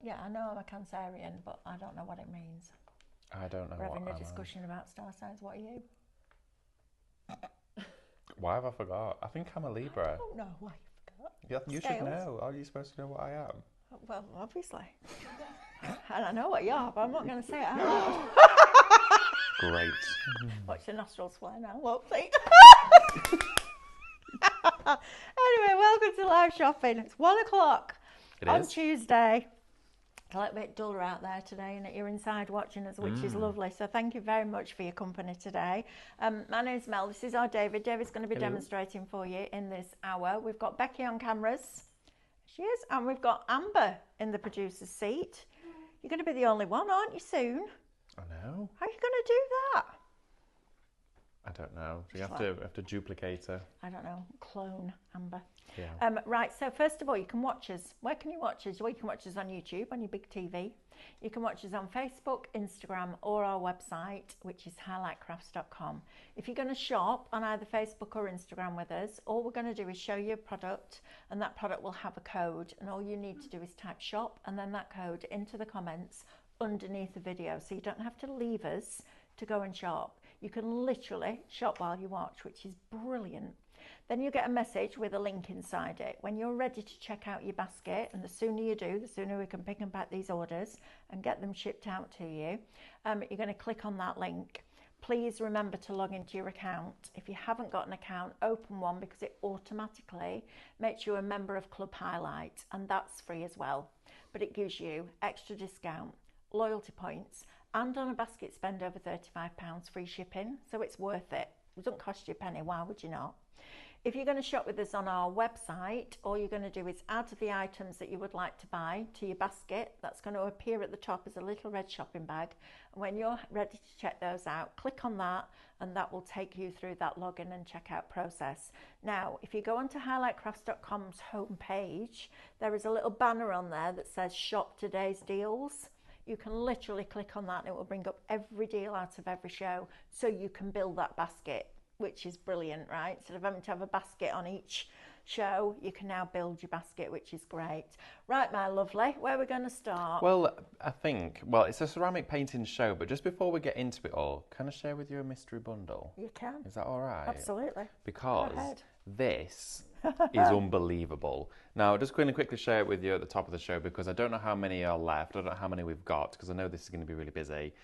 Yeah, I know I'm a Cancerian, but I don't know what it means. I don't know We're what having a I'm discussion about star signs. What are you? Why have I forgot? I think I'm a I Libra. don't know why you forgot. Yeah, you should Scales? know. Are you supposed to know what I am? Well, obviously. And I know what you are, but I'm not going to say it out loud. Great. Watch the nostrils fly now. Whoopsie. Anyway, welcome to live shopping. It's 1 o'clock It on is. Tuesday. It's a little bit duller out there today, and you're inside watching us, which is lovely. So thank you very much for your company today. My name's Mel. This is our David. David's going to be Hello. demonstrating for you in this hour. We've got Becky on cameras. She is. And we've got Amber in the producer's seat. You're going to be the only one, aren't you, soon? I know. How are you going to do that? I don't know. Do you have to duplicate her? I don't know. Clone Amber. Yeah. Right, so first of all, you can watch us. Where can you watch us? Well, you can watch us on YouTube, on your big TV. You can watch us on Facebook, Instagram, or our website, which is highlightcrafts.com. If you're going to shop on either Facebook or Instagram with us, all we're going to do is show you a product, and that product will have a code, and all you need to do is type shop and then that code into the comments underneath the video, so you don't have to leave us to go and shop. You can literally shop while you watch, which is brilliant. Then you get a message with a link inside it. When you're ready to check out your basket, and the sooner you do, the sooner we can pick and pack these orders and get them shipped out to you, you're going to click on that link. Please remember to log into your account. If you haven't got an account, open one, because it automatically makes you a member of Club Highlight, and that's free as well. But it gives you extra discount, loyalty points, and on a basket spend over £35 free shipping, so it's worth it. It doesn't cost you a penny, why would you not? If you're going to shop with us on our website, all you're going to do is add the items that you would like to buy to your basket. That's going to appear at the top as a little red shopping bag. And when you're ready to check those out, click on that, and that will take you through that login and checkout process. Now, if you go onto highlightcrafts.com's homepage, there is a little banner on there that says shop today's deals. You can literally click on that and it will bring up every deal out of every show, so you can build that basket, which is brilliant, right? Instead of having to have a basket on each show, you can now build your basket, which is great. Right, my lovely, where are we going to start? Well, it's a ceramic painting show, but just before we get into it all, can I share with you a mystery bundle? You can. Is that all right? Absolutely. Because this is unbelievable. Now, just going to quickly share it with you at the top of the show, because I don't know how many are left. I don't know how many we've got, because I know this is going to be really busy.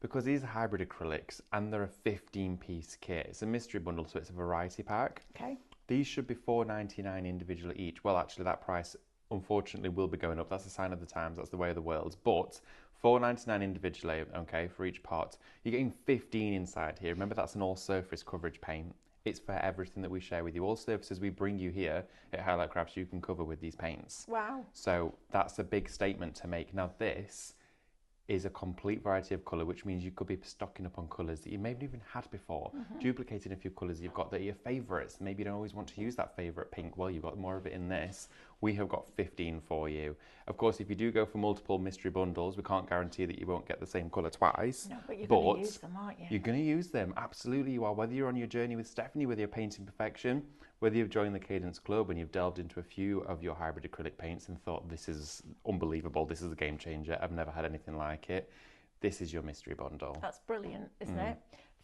Because these are hybrid acrylics and they're a 15-piece kit. It's a mystery bundle, so it's a variety pack. Okay. These should be $4.99 individually each. Well, actually, that price, unfortunately, will be going up. That's a sign of the times. That's the way of the world. But $4.99 individually, okay, for each pot. You're getting 15 inside here. Remember, that's an all-surface coverage paint. It's for everything that we share with you. All surfaces we bring you here at Highlight Crafts, you can cover with these paints. Wow. So that's a big statement to make. Now, this is a complete variety of colour, which means you could be stocking up on colours that you maybe even had before, duplicating a few colours you've got that are your favourites. Maybe you don't always want to use that favourite pink. Well, you've got more of it in this. We have got 15 for you. Of course, if you do go for multiple mystery bundles, we can't guarantee that you won't get the same colour twice. No, but you're going to use them, aren't you? You're going to use them. Absolutely you are. Whether you're on your journey with Stephanie with your painting perfection, whether you've joined the Cadence Club and you've delved into a few of your hybrid acrylic paints and thought, this is unbelievable, this is a game changer, I've never had anything like it, this is your mystery bundle. That's brilliant, isn't it?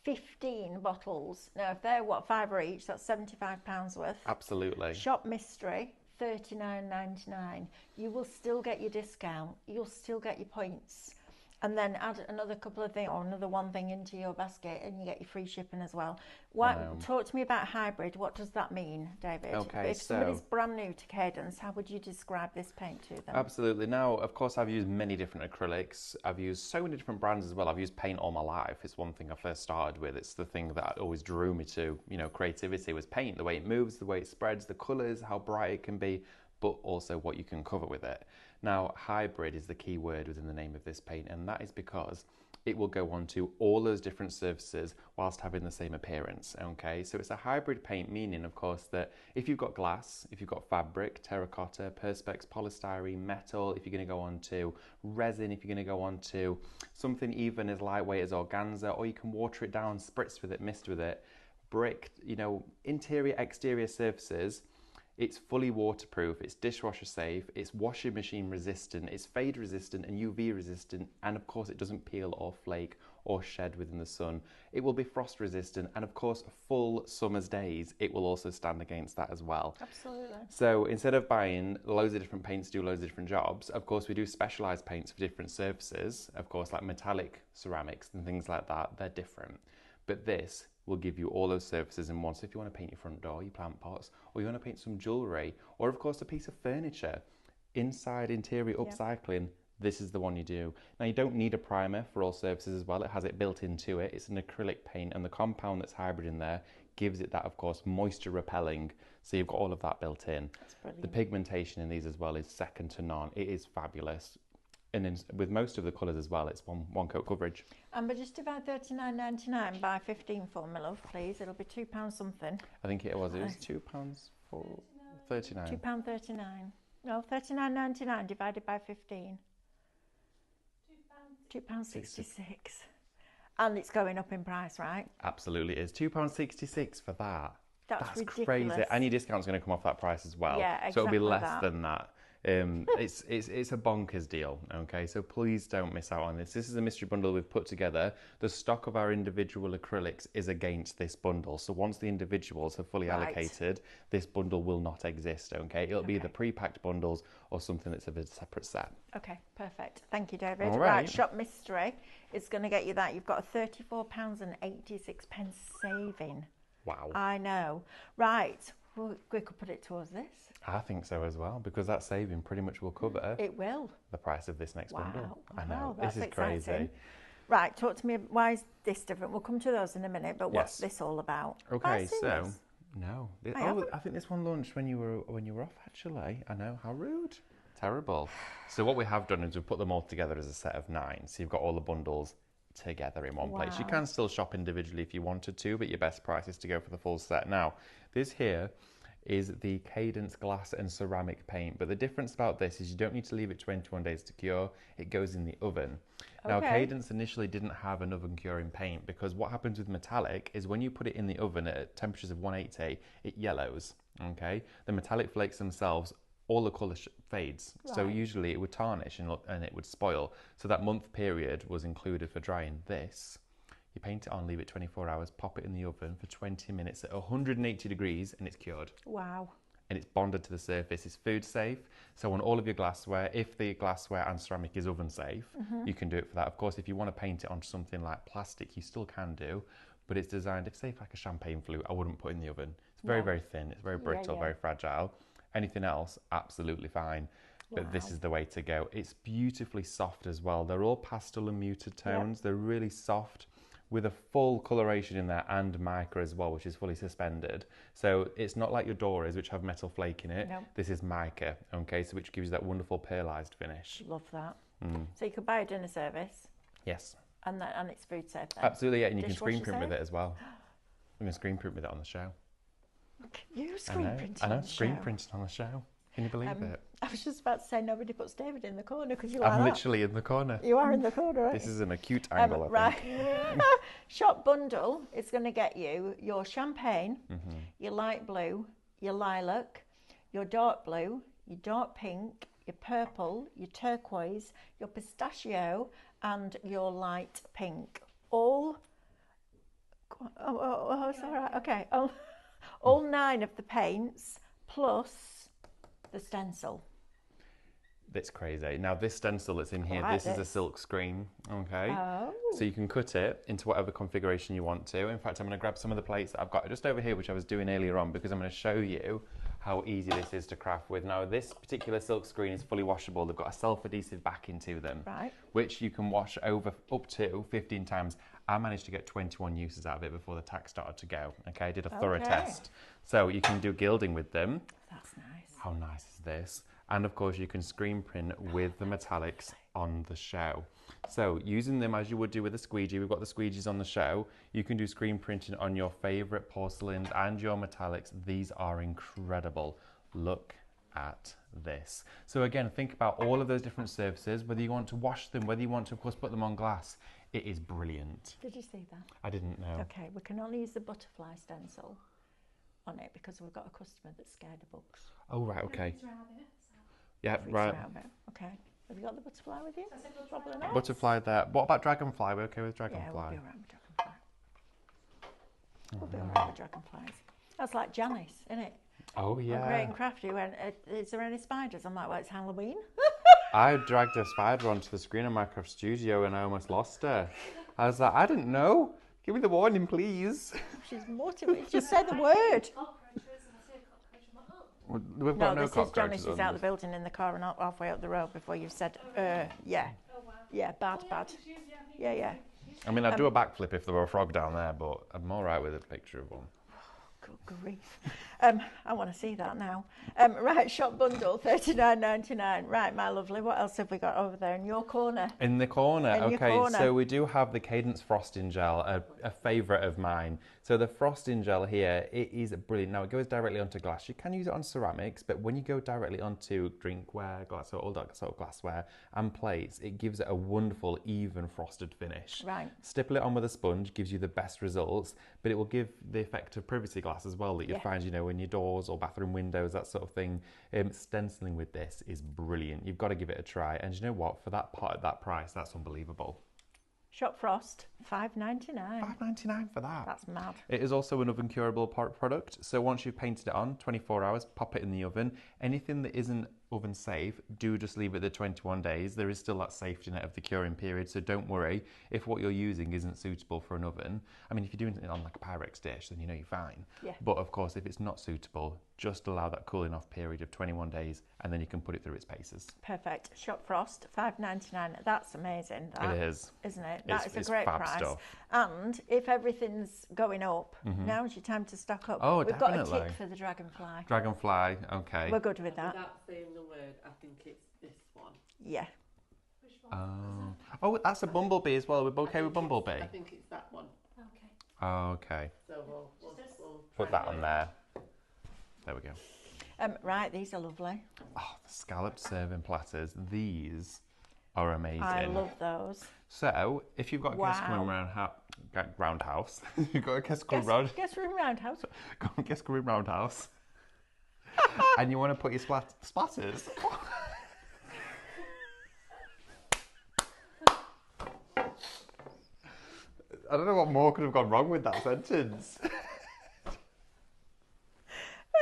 15 bottles. Now, if they're, $5 each, that's £75 worth. Absolutely. Shop mystery, $39.99. You will still get your discount. You'll still get your points. And then add another couple of things, or another one thing into your basket, and you get your free shipping as well. Talk to me about hybrid. What does that mean, David? Okay, if somebody's brand new to Cadence, how would you describe this paint to them? Absolutely. Now, of course, I've used many different acrylics. I've used so many different brands as well. I've used paint all my life. It's one thing I first started with. It's the thing that always drew me to, creativity was paint. The way it moves, the way it spreads, the colours, how bright it can be, but also what you can cover with it. Now, hybrid is the key word within the name of this paint, and that is because it will go onto all those different surfaces whilst having the same appearance, okay? So it's a hybrid paint, meaning, of course, that if you've got glass, if you've got fabric, terracotta, perspex, polystyrene, metal, if you're going to go on to resin, if you're going to go on to something even as lightweight as organza, or you can water it down, spritz with it, mist with it, brick, interior, exterior surfaces, It's fully waterproof, it's dishwasher safe, it's washing machine resistant, it's fade resistant and UV resistant, and of course it doesn't peel or flake or shed within the sun. It will be frost resistant, and of course full summer's days, it will also stand against that as well. Absolutely. So instead of buying loads of different paints to do loads of different jobs, of course we do specialised paints for different surfaces, of course like metallic ceramics and things like that, they're different. But this will give you all those surfaces in one. So if you want to paint your front door, your plant pots, or you want to paint some jewellery, or of course a piece of furniture, inside, interior, upcycling, this is the one you do. Now you don't need a primer for all surfaces as well. It has it built into it. It's an acrylic paint, and the compound that's hybrid in there gives it that, of course, moisture repelling. So you've got all of that built in. That's brilliant. The pigmentation in these as well is second to none. It is fabulous. And then with most of the colours as well, it's one coat coverage. But just divide £39.99 by 15 for me, love, please. It'll be £2 something. I think it was £2 for 39. £2.39. No, £39.99 divided by 15. £2.66. And it's going up in price, right? Absolutely, it is £2.66 for that. That's ridiculous. Crazy. Any discount's going to come off that price as well. Yeah, exactly. So it'll be less than that. It's a bonkers deal, okay? So please don't miss out on this. This is a mystery bundle we've put together. The stock of our individual acrylics is against this bundle. So once the individuals have fully allocated, this bundle will not exist, okay? It'll be the pre-packed bundles or something that's of a separate set. Okay, perfect. Thank you, David. All right. Shop Mystery is going to get you that. You've got a £34.86 saving. Wow. I know. Right. Well, we could put it towards this. I think so as well, because that saving pretty much will cover It will. the price of this next bundle. I know. Wow, This is exciting. crazy. Right, talk to me. Why is this different? We'll come to those in a minute, but what's Yes. this all about? Okay, Have I seen so this? no. haven't. I think this one launched when you were off. Actually, I know. How rude. Terrible. So what we have done is we've put them all together as a set of 9. So you've got all the bundles together in one place. You Wow. can still shop individually if you wanted to, but your best price is to go for the full set. Now, this here is the Cadence glass and ceramic paint, but the difference about this is you don't need to leave it 21 days to cure. It goes in the oven. Now, Okay. Cadence initially didn't have an oven curing paint because what happens with metallic is when you put it in the oven at temperatures of 180, it yellows, okay? The metallic flakes themselves, all the colour fades. So Right. usually it would tarnish and it would spoil. So that month period was included for drying this. You paint it on, leave it 24 hours, pop it in the oven for 20 minutes at 180 degrees, and it's cured. Wow. And it's bonded to the surface. It's food safe. So on all of your glassware, if the glassware and ceramic is oven safe, you can do it for that. Of course, if you want to paint it on something like plastic, you still can do, but it's designed, if say like a champagne flute, I wouldn't put in the oven. It's very, very thin. It's very brittle, very fragile. Anything else, absolutely fine. But this is the way to go. It's beautifully soft as well. They're all pastel and muted tones. They're really soft, with a full coloration in there and mica as well, which is fully suspended. So it's not like your Doras, which have metal flake in it. No. This is mica, okay, so which gives you that wonderful pearlized finish. Love that. So you could buy a dinner service Yes, and it's food safe then. absolutely, yeah, and you can screen Dishwasher print with safe? it as well. You can screen print with it on the show. You screen printing I know, on the screen show. printed on the show. Can you believe it? I was just about to say nobody puts David in the corner because you I'm are that. literally in the corner. You are in the corner, right? This is an acute angle, I right. think. Shop bundle is going to get you your champagne, Mm-hmm. your light blue, your lilac, your dark blue, your dark pink, your purple, your turquoise, your pistachio, and your light pink. All. Oh, it's all right. Okay. All 9 of the paints plus the stencil. That's crazy. Now this stencil that's in here, like this is a this. silk screen, okay? Oh. So you can cut it into whatever configuration you want to. In fact, I'm going to grab some of the plates that I've got just over here, which I was doing earlier on, because I'm going to show you how easy this is to craft with. Now this particular silk screen is fully washable. They've got a self-adhesive backing to them, Right. which you can wash over up to 15 times. I managed to get 21 uses out of it before the tax started to go. Okay, I did a thorough Okay. test. So you can do gilding with them. That's nice. How nice is this? And of course you can screen print with the metallics on the show. So using them as you would do with a squeegee, we've got the squeegees on the show, you can do screen printing on your favourite porcelains and your metallics. These are incredible. Look at this. So again, think about all of those different surfaces, whether you want to wash them, whether you want to of course put them on glass. It is brilliant. Did you see that? I didn't know. Okay, we can only use the butterfly stencil. on it because we've got a customer that's scared of bugs. Oh, right, okay. Freeze around it, so. Yeah, Freeze right. around it. Okay. Have you got the butterfly with you? So I said we'll Probably try not. that. Butterfly there. What about dragonfly? We're okay with Yeah, dragonfly? we'll be alright with dragonfly. We'll be alright with dragonflies. That's like Janice, isn't it? Oh, Great yeah. and Crafty went, is there any spiders? I'm like, well, it's Halloween. I dragged a spider onto the screen in Minecraft Studio and I almost lost her. I was like, I didn't know. Give me the warning, please. She's motivated. Just say the word. Cockroaches, and I see a cockroach, I'm like, oh. We've got no this is cockroaches Janice is on out the this. building in the car and halfway up the road before you've said, yeah. Oh, wow. Yeah, bad, Oh, yeah, bad. she's- Yeah, yeah. I mean, I'd do a backflip if there were a frog down there, but I'm all right with a picture of one. Good grief. I want to see that now. Right, shop bundle, $39.99. Right, my lovely. What else have we got over there in your corner? In the corner, In your okay, corner. so we do have the Cadence frosting gel, a favourite of mine. So the frosting gel here, it is brilliant. Now it goes directly onto glass. You can use it on ceramics, but when you go directly onto drinkware, glass, or all that sort of glassware and plates, it gives it a wonderful, even frosted finish. Right. Stipple it on with a sponge, gives you the best results, but it will give the effect of privacy glass as well that you Yeah. find, you know, in your doors or bathroom windows, that sort of thing. Stenciling with this is brilliant. You've got to give it a try. And you know what? For that part at that price, that's unbelievable. Shop Frost, $5.99. $5.99 for that. That's mad. It is also an oven curable product. So once you've painted it on, 24 hours, pop it in the oven. Anything that isn't oven safe, do just leave it the 21 days. There is still that safety net of the curing period, so don't worry if what you're using isn't suitable for an oven. I mean, if you're doing it on like a Pyrex dish, then you know you're fine. Yeah. But of course, if it's not suitable, just allow that cooling off period of 21 days and then you can put it through its paces. Perfect. Shop Frost, $5.99. That's amazing. That, It is. Isn't it? That is a It's great fab price. stuff. And if everything's going up, now's your time to stock up. Oh, We've got a definitely. tip for the dragonfly. Dragonfly, okay. We're good with that. Without saying the word, I think it's this one. Yeah. Which one? Oh, that's a bumblebee as well. We're okay I with think bumblebee. I think it's that one. Okay. Okay. So we'll Put try that on it. there. There we go. Right, these are lovely. Oh, the scalloped serving platters. These are amazing. I love those. So, if you've got a guest coming Wow. around roundhouse, you've got a guest coming round, Guess room roundhouse. guest coming roundhouse, and you want to put your splatters. I don't know what more could have gone wrong with that sentence.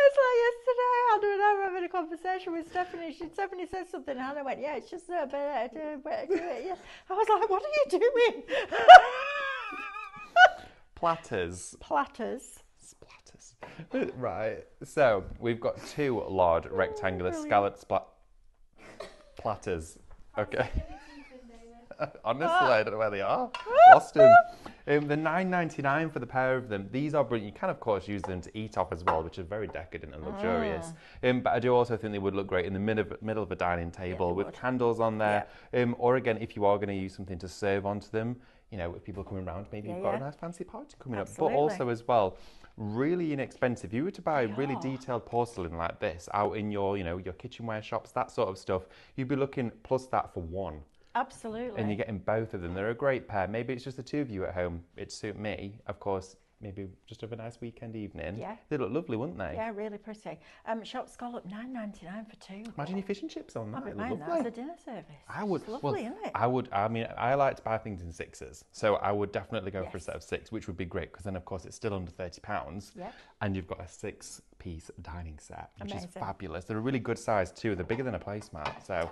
It's like yesterday, Hannah and I were having a conversation with Stephanie. Stephanie said something, and Hannah went, yeah, it's just a bit, yeah. I was like, what are you doing? Platters. Platters. Splatters. Right. So we've got two large rectangular scalloped platters. Okay. Honestly, I don't know where they are. Lost them. They're $9.99 for the pair of them. These are brilliant. You can, of course, use them to eat off as well, which is very decadent and luxurious. But I do also think they would look great in the middle of a dining table with would. candles on there. Or again, if you are going to use something to serve onto them, you know, if people are coming around, maybe you've got a nice fancy party coming up. Absolutely. But also as well, really inexpensive. If you were to buy really detailed porcelain like this out in your, you know, your kitchenware shops, that sort of stuff, you'd be looking plus that for one. Absolutely. And you're getting both of them. They're a great pair. Maybe it's just the two of you at home. It'd suit me. Of course, maybe just have a nice weekend evening. Yeah. They look lovely, wouldn't they? Yeah, really pretty. Shop Scallop, $9.99 for two. Imagine your fish and chips on that. I'd be It'd buying look that lovely. as a dinner service. I would. It's lovely, isn't it? I mean, I like to buy things in sixes. So I would definitely go for a Yes. set of six, which would be great because then, of course, it's still under £30. Yep. And you've got a 6-piece dining set, which is Amazing. fabulous. They're a really good size too. They're bigger than a placemat. So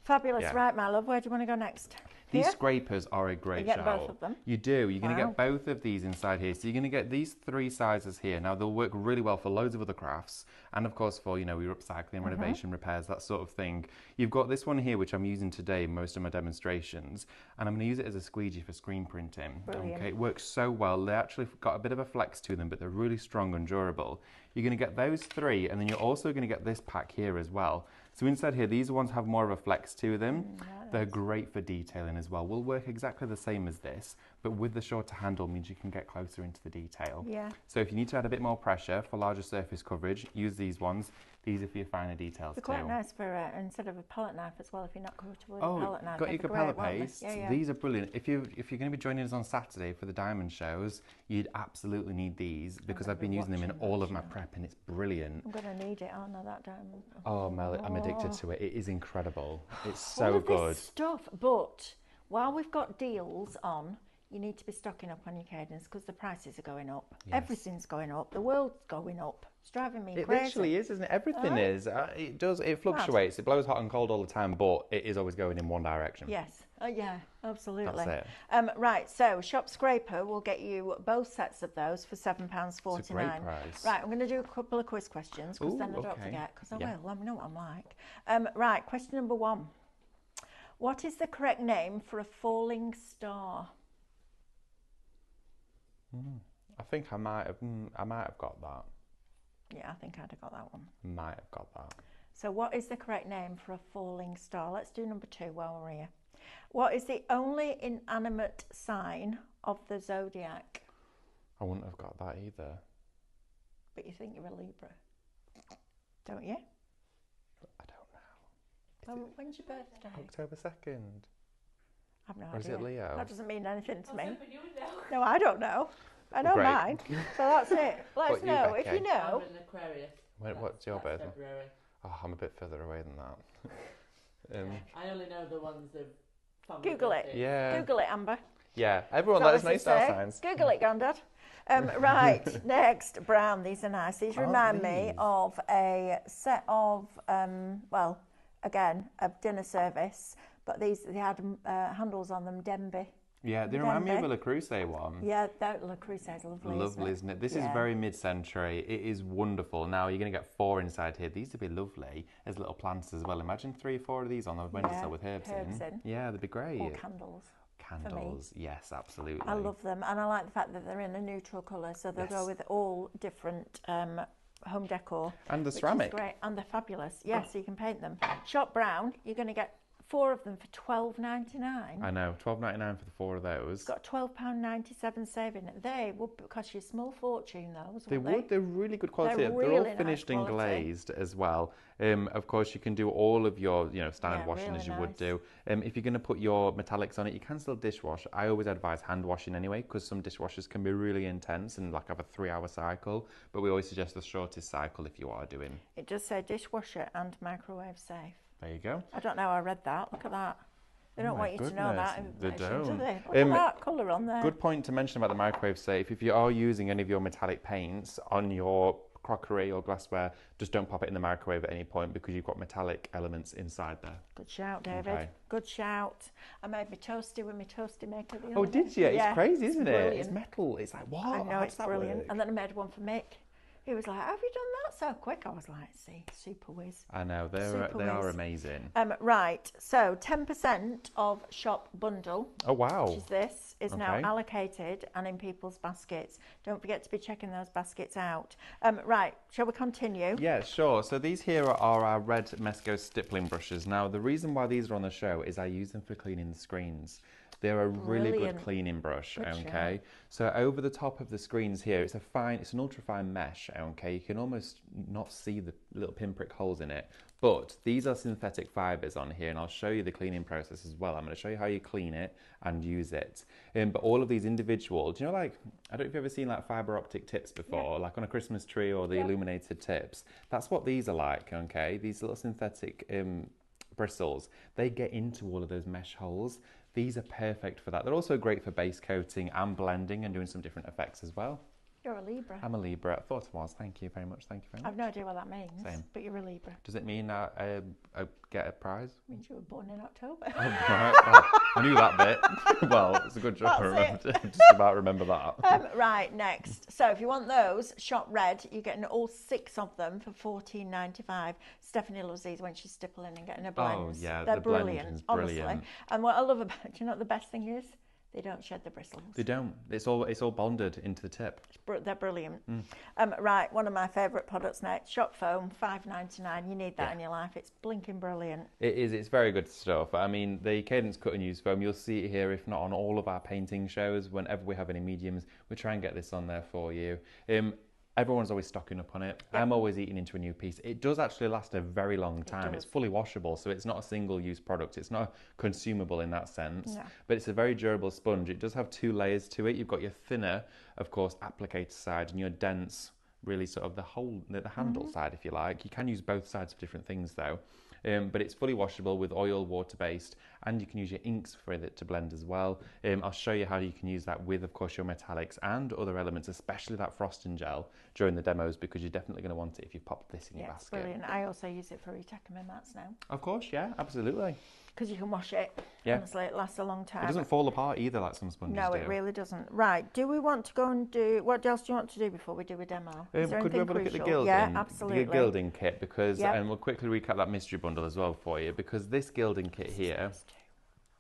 Fabulous. Yeah. Right, my love, where do you want to go next? these Here? scrapers are a great You get shout. both of them? You do. You're going to Wow. get both of these inside here. So you're going to get these three sizes here. Now they'll work really well for loads of other crafts, and of course for, you know, your upcycling, renovation, repairs, that sort of thing. You've got this one here, which I'm using today in most of my demonstrations, and I'm going to use it as a squeegee for screen printing. Brilliant. Okay, it works so well. They actually got a bit of a flex to them, but they're really strong and durable. You're going to get those three, and then you're also going to get this pack here as well. So inside here, these ones have more of a flex to them. They're great for detailing as well. Will work exactly the same as this, but with the shorter handle means you can get closer into the detail. Yeah. So if you need to add a bit more pressure for larger surface coverage, use these ones. These are for your finer details They're too. quite nice for instead of a palette knife as well. If you're not comfortable with a Oh, palette knife, got your they'd be capella great, won't they? pastes. Yeah, yeah. These are brilliant. If you're going to be joining us on Saturday for the diamond shows, you'd absolutely need these because gonna I've been be using them in watching all that of my show. prep and it's brilliant. I'm gonna need it, aren't I? That diamond. Oh, Mel, I'm addicted to it. It is incredible. It's All so of good. this stuff, but while we've got deals on, you need to be stocking up on your Cadence because the prices are going up. Yes. Everything's going up. The world's going up. It's driving me It crazy. literally is, isn't it? Everything Right. is. It does. It fluctuates. It blows hot and cold all the time, but it is always going in one direction. Yes. Oh, yeah, absolutely. That's Right, so Shop Scraper will get you both sets of those for £7.49. It's a great price. Right, I'm going to do a couple of quiz questions because then I Ooh, don't okay. forget because I Yeah. will. I know what I'm like. Right, question number 1. What is the correct name for a falling star? I think I might have got that. Yeah, I think I'd have got that one. Might have got that. So what is the correct name for a falling star? Let's do number 2 while we're here. What is the only inanimate sign of the zodiac? I wouldn't have got that either. But you think you're a Libra, don't you? I don't know. When's your birthday? October 2nd. I've no Or is idea. it Leo? That doesn't mean anything to I was me. hoping you would know. No, I don't know. I know Great. mine. So that's it. Let us What you, know if Becky? you know. I'm an Aquarius. What's your That's birthday? February. Oh, I'm a bit further away than that. I only know the ones of family Google it. birthdays. Yeah. Google it, Amber. Yeah. Everyone, Is let that us know what your you star say? signs. Google it, Grandad. Right, next, brown. These are nice. These Aren't remind me these? of a set of, well, again, a dinner service, but they had handles on them, Denby. Yeah, they remind me of a Denby. Le Creuset one. Yeah, that Le Creuset's lovely. Lovely, isn't it? This is Yeah. very mid-century. It is wonderful. Now you're going to get 4 inside here. These would be lovely as little plants as well. Imagine 3 or 4 of these on the windowsill with herbs in. Yeah, they'd be great. Or candles. Candles, yes, absolutely. I love them, and I like the fact that they're in a neutral colour, so they'll go Yes. with all different home decor. And the which ceramic. is great, and they're fabulous. Yes, so you can paint them. Shop brown, you're going to get 4 of them for £12.99. I know, $12.99 for the 4 of those. Got £12.97 saving. They would cost you a small fortune, those. They wouldn't would. They're really good quality. They're They're really all nice finished and quality. glazed as well. Of course, you can do all of your, standard Yeah, washing really as you would nice. do. If you're going to put your metallics on it, you can still dishwash. I always advise hand washing anyway, because some dishwashers can be really intense and like have a 3-hour cycle. But we always suggest the shortest cycle if you are doing. It does say dishwasher and microwave safe. There you go. I don't know how I read that. Look at that. They don't my want you to know that. goodness, they information, do don't. they? Look at Um, that colour on there. Good point to mention about the microwave safe. If you are using any of your metallic paints on your crockery or glassware, just don't pop it in the microwave at any point because you've got metallic elements inside there. Good shout, David. Okay. Good shout. I made my toasty with my toasty maker the Oh, other day. did you? Yeah, it's crazy, isn't it? brilliant. It's metal. It's like, what? I know, How it's does that brilliant. work? And then I made one for Mick. He was like, have you done that so quick? I was like, see, super whiz. I know, they Super are whiz. amazing. Right, so 10% of shop bundle, Oh, wow. which is this, is now Okay. allocated and in people's baskets. Don't forget to be checking those baskets out. Right, shall we continue? Yeah, sure. So these here are our red Mesco stippling brushes. Now, the reason why these are on the show is I use them for cleaning the screens. They're a really good Brilliant. cleaning brush, Good okay? So over the top of the screens here, it's an ultra fine mesh, okay? You can almost not see the little pinprick holes in it, but these are synthetic fibers on here, and I'll show you the cleaning process as well. I'm going to show you how you clean it and use it. But all of these individual, do you know, like, I don't know if you've ever seen like fiber optic tips before, like on a Christmas tree or the illuminated tips. That's what these are like, okay? These little synthetic bristles, they get into all of those mesh holes. These are perfect for that. They're also great for base coating and blending and doing some different effects as well. You're a Libra. I'm a Libra. I thought I was. Thank you very much. Thank you very much. I've no idea what that means, Same. but you're a Libra. Does it mean I get a prize? It means you were born in October. Oh, right. Well, I knew that bit. Well, it's a good job I That's remember. Just about remember that. Right, next. So if you want those, shop red. You're getting all 6 of them for $14.95. Stephanie loves these when she's stippling and getting her blends. yeah, They're the brilliant, blending's honestly. brilliant. And what I love about, do you know what the best thing is? They don't shed the bristles. They don't. It's all bonded into the tip. They're brilliant. Right, one of my favourite products next, shop foam, $5.99. You need that in your life. It's blinking brilliant. It is. It's very good stuff. I mean, the Cadence cut and use foam, you'll see it here, if not on all of our painting shows. Whenever we have any mediums, we try and get this on there for you. Everyone's always stocking up on it. I'm always eating into a new piece. It does actually last a very long time. It's fully washable, so it's not a single-use product. It's not consumable in that sense, but it's a very durable sponge. It does have 2 layers to it. You've got your thinner, of course, applicator side, and your dense, really sort of the handle side, if you like. You can use both sides for different things, though. But it's fully washable with oil, water-based, and you can use your inks for it to blend as well. I'll show you how you can use that with, of course, your metallics and other elements, especially that frosting gel during the demos, because you're definitely going to want it if you've popped this in your basket. It's brilliant. I also use it for reteching mats now. Of course, yeah, absolutely. Because you can wash it. Honestly, it lasts a long time. It doesn't fall apart either like some sponges do. No, it really doesn't. Right, do we want to go and do, what else do you want to do before we do a demo? Could we have a look at the gilding? Yeah, absolutely. The gilding kit, because, and we'll quickly recap that mystery bundle as well for you, because this gilding kit here,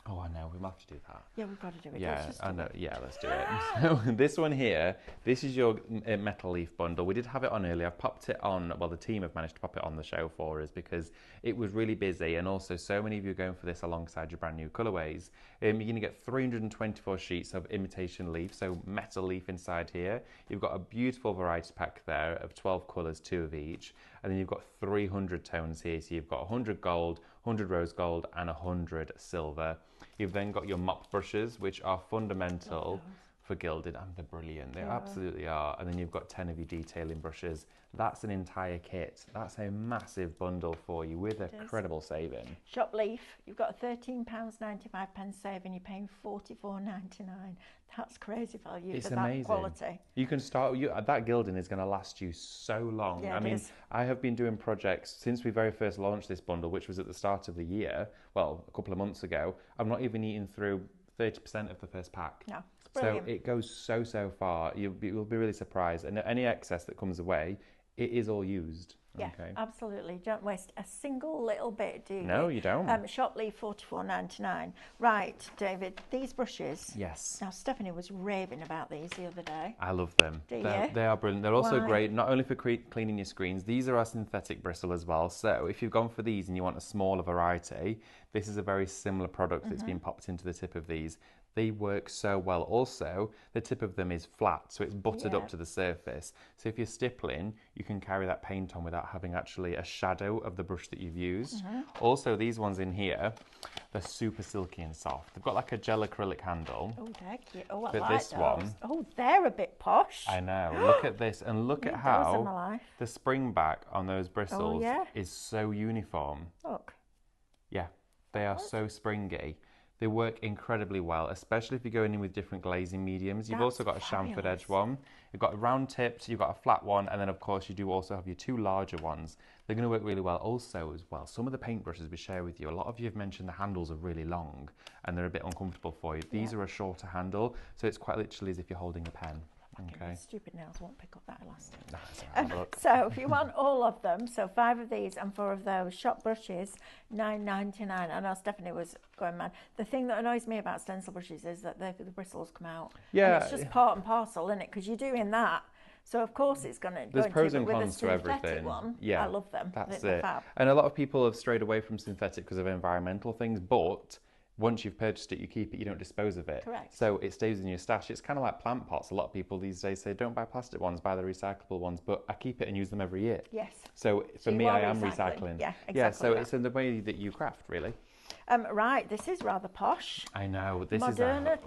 oh, I know, we'll have to do that. Yeah, we've got to do it. Yeah, I know. Yeah, let's do it. So this one here, this is your metal leaf bundle. We did have it on earlier. I popped it on, well, the team have managed to pop it on the show for us because it was really busy, and also so many of you are going for this alongside your brand new colourways. You're going to get 324 sheets of imitation leaf, so metal leaf inside here. You've got a beautiful variety pack there of 12 colours, 2 of each, and then you've got 300 tones here. So you've got 100 gold, 100 rose gold, and 100 silver. You've then got your mop brushes, which are fundamental for gilded, and they're brilliant. They absolutely are. And then you've got 10 of your detailing brushes. That's an entire kit. That's a massive bundle for you with incredible saving. Shop leaf, you've got a £13.95 saving. You're paying $44.99. That's crazy value for that quality. You can start, that gilding is going to last you so long. Yeah, I mean, I have been doing projects since we very first launched this bundle, which was at the start of the year, well, a couple of months ago. I've not even eaten through 30% of the first pack. No, it's brilliant. So it goes so far. You'll be really surprised. And any excess that comes away, it is all used. Yeah, absolutely. Don't waste a single little bit, do you? No, you don't. Shop leaf, $44.99. Right, David, these brushes. Yes. Now, Stephanie was raving about these the other day. I love them. They are brilliant. They're also great, not only for cleaning your screens, these are our synthetic bristle as well. So if you've gone for these and you want a smaller variety, this is a very similar product that's been popped into the tip of these. They work so well. Also, the tip of them is flat, so it's buttered up to the surface. So if you're stippling, you can carry that paint on without having actually a shadow of the brush that you've used. Also, these ones in here, they're super silky and soft. They've got like a gel acrylic handle. Oh, they're cute. Oh, I but like this those. one, oh, they're a bit posh. I know. Look at this, and look at how the spring back on those bristles is so uniform. Look. Yeah, they are so springy. They work incredibly well, especially if you're going in with different glazing mediums. You've also got a chamfered edge one. You've got a round tipped, you've got a flat one, and then of course you do also have your 2 larger ones. They're going to work really well. Also as well, some of the paintbrushes we share with you, a lot of you have mentioned the handles are really long and they're a bit uncomfortable for you. These are a shorter handle, so it's quite literally as if you're holding a pen. Okay. Stupid nails won't pick up that elastic. So if you want all of them, so 5 of these and 4 of those, shop brushes, $9.99. I know Stephanie was going mad. The thing that annoys me about stencil brushes is that the bristles come out. Yeah. And it's just part and parcel, isn't it? Because you're doing that. So of course it's going to go. There's pros and cons to everything. One, yeah, I love them. That's They're it. fab. And a lot of people have strayed away from synthetic because of environmental things, but once you've purchased it, you keep it, you don't dispose of it. Correct. So it stays in your stash. It's kind of like plant pots. A lot of people these days say, don't buy plastic ones, buy the recyclable ones, but I keep it and use them every year. Yes. So for me, I am recycling. Yeah, exactly. Yeah, so it's in the way that you craft, really. Right, this is rather posh. I know. This Moderna. is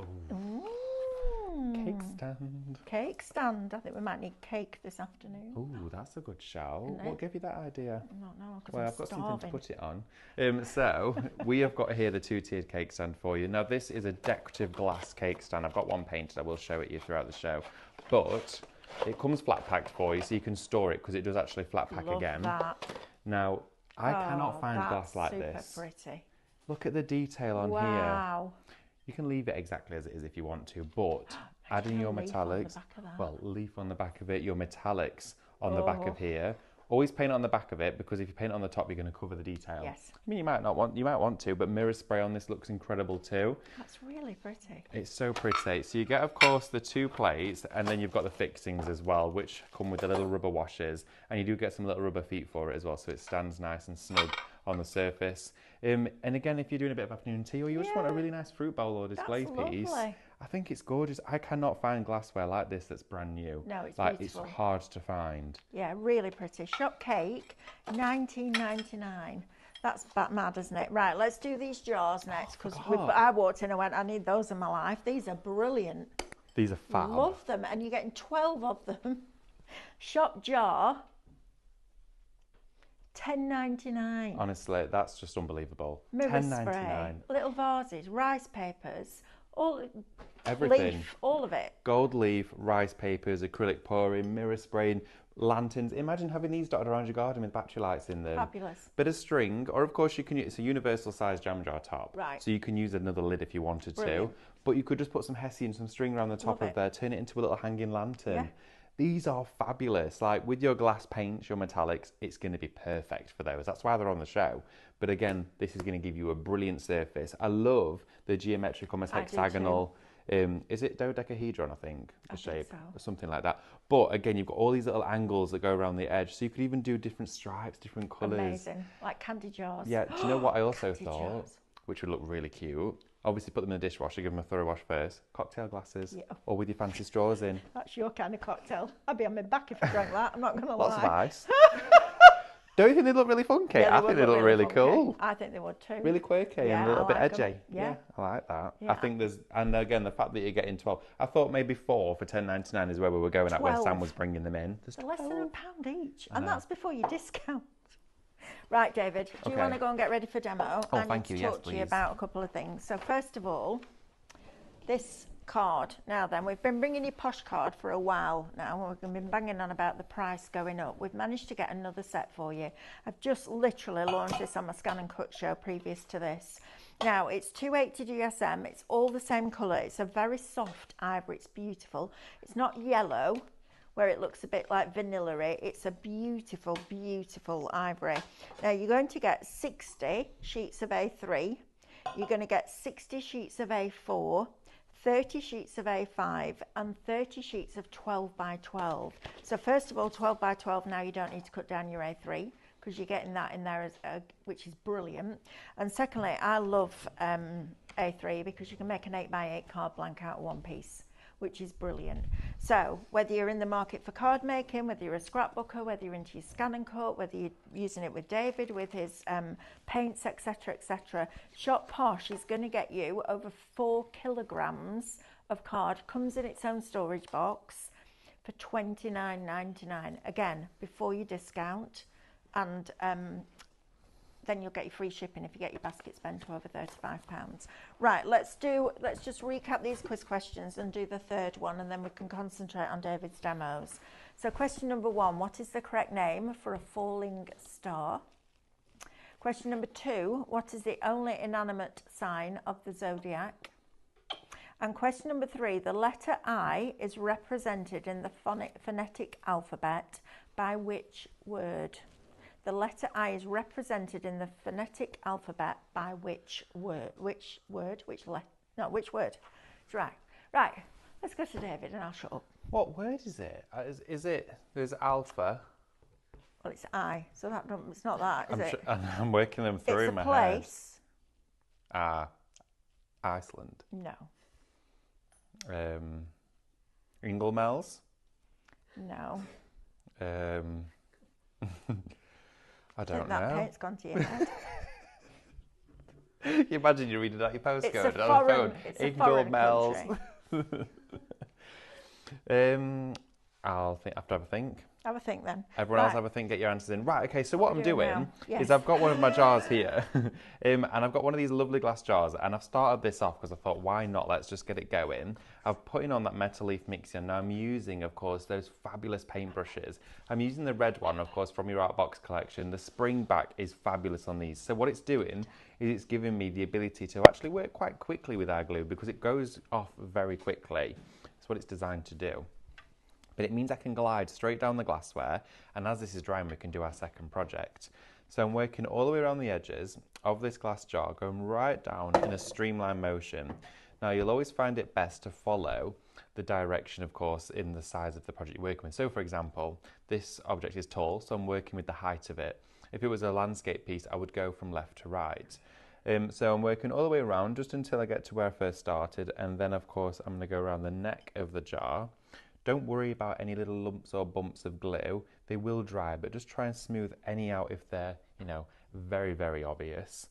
cake stand. Cake stand. I think we might need cake this afternoon. Oh, that's a good shout. What gave you that idea? I don't know, because Well, I'm I've got starving. something to put it on. So we have got here the 2-tiered cake stand for you. Now this is a decorative glass cake stand. I've got one painted. I will show it you throughout the show. But it comes flat packed for you, so you can store it because it does actually flat pack again. That. Now I cannot find glass like this. Super pretty. Look at the detail on here. Wow. You can leave it exactly as it is if you want to, but adding your metallics, leaf on the back of it, your metallics on the back of here, Always paint on the back of it, because if you paint on the top, you're going to cover the detail. Yes. I mean, you might want to, but mirror spray on this looks incredible too. That's really pretty. It's so pretty. So you get, of course, the 2 plates, and then you've got the fixings as well, which come with the little rubber washers, and you do get some little rubber feet for it as well, so it stands nice and snug on the surface. And again, if you're doing a bit of afternoon tea, or you just want a really nice fruit bowl or display piece, lovely. I think it's gorgeous. I cannot find glassware like this that's brand new. No, it's like beautiful. It's hard to find. Yeah, really pretty. Shop cake, $19.99. That's mad, isn't it? Right, let's do these jars next, because I walked in and went, I need those in my life. These are brilliant. These are fab. Love them, and you're getting 12 of them. Shop jar, $10.99. Honestly, that's just unbelievable. Mirror spray, little vases, rice papers, everything. Leaf, all of it. Gold leaf, rice papers, acrylic pouring, mirror spraying, lanterns. Imagine having these dotted around your garden with battery lights in them. Fabulous. Bit of string, or of course you can use, it's a universal size jam jar top. Right. So you can use another lid if you wanted Brilliant. to. But you could just put some hessian and some string around the top Love of there, turn it into a little hanging lantern. Yeah. These are fabulous. Like with your glass paints, your metallics, it's going to be perfect for those. That's why they're on the show. But again, this is going to give you a brilliant surface. I love the geometric, almost hexagonal. Is it dodecahedron, I think, the shape, so. or something like that. But again, you've got all these little angles that go around the edge, so you could even do different stripes, different colours. Amazing, like candy jars. Yeah, do you know what I also Candy thought, jars. which would look really cute? Obviously, put them in the dishwasher, give them a thorough wash first. Cocktail glasses, or with your fancy straws in. That's your kind of cocktail. I'd be on my back if I drank that. I'm not going to lie. Lots of ice. Don't you think they look really funky? Yeah, I think they look really funky. cool. I think they would too. Really quirky Yeah, and a little I bit like 'em. edgy. Yeah. I like that. Yeah. I think there's, and again, the fact that you're getting 12. I thought maybe 4 for $10.99 is where we were going at when 12. Sam was bringing them in. There's They're less than 12. £1 each, I and know. that's before you discount. Right, David, do you Okay. want to go and get ready for demo? Oh, I need thank to you. Yes, talk to you please. about a couple of things. So first of all, this card. Now then, we've been bringing you Posh Card for a while now, and we've been banging on about the price going up. We've managed to get another set for you. I've just literally launched this on my Scan and Cut show previous to this. Now, it's 280 GSM. It's all the same colour. It's a very soft ivory. It's beautiful. It's not yellow, where it looks a bit like vanilla-y. It's a beautiful, beautiful ivory. Now, you're going to get 60 sheets of A3. You're going to get 60 sheets of A4, 30 sheets of A5, and 30 sheets of 12 by 12. So first of all, 12 by 12, now you don't need to cut down your A3, because you're getting that in there, which is brilliant. And secondly, I love A3 because you can make an 8 by 8 card blank out of one piece, which is brilliant. So whether you're in the market for card making, whether you're a scrapbooker, whether you're into your Scan and Cut, whether you're using it with David, with his paints, etc., etc., Shop Posh is going to get you over 4 kilograms of card. Comes in its own storage box for $29.99. Again, before you discount, and then you'll get your free shipping if you get your basket spent to over £35. Right, let's just recap these quiz questions and do the third one, and then we can concentrate on David's demos. So question number 1, what is the correct name for a falling star? Question number 2, what is the only inanimate sign of the zodiac? And question number 3, the letter I is represented in the phonetic alphabet by which word? The letter I is represented in the phonetic alphabet by which word? Which word? Which word? Right. Right. Let's go to David and I'll shut up. What word is it? Is it? There's alpha. Well, it's I, so it's not that, is it? I'm working them through It's in my a place. head. Iceland. No. Inglemells. No. I I don't think that know. paint's gone to your head. You imagine you're reading out your postcode It's a on the foreign, phone. it's a foreign Inglemells. country. I'll have to have a think. Have a think then. Everyone else Right. have a think, get your answers in. Right, okay, so what I'm we're doing doing now. Yes. is I've got one of my jars here, and I've got one of these lovely glass jars, and I've started this off because I thought, why not? Let's just get it going. I've put in on that metal leaf mixer, and now I'm using, of course, those fabulous paintbrushes. I'm using the red one, of course, from your art box collection. The spring back is fabulous on these. So what it's doing is it's giving me the ability to actually work quite quickly with our glue because it goes off very quickly. That's what it's designed to do. but it means I can glide straight down the glassware, and as this is drying, we can do our second project. So I'm working all the way around the edges of this glass jar, going right down in a streamlined motion. Now, you'll always find it best to follow the direction, of course, in the size of the project you're working with. So, for example, this object is tall, so I'm working with the height of it. If it was a landscape piece, I would go from left to right. So I'm working all the way around just until I get to where I first started, and then, of course, I'm going to go around the neck of the jar. Don't worry about any little lumps or bumps of glue. They will dry, but just try and smooth any out if they're, you know, very, very obvious.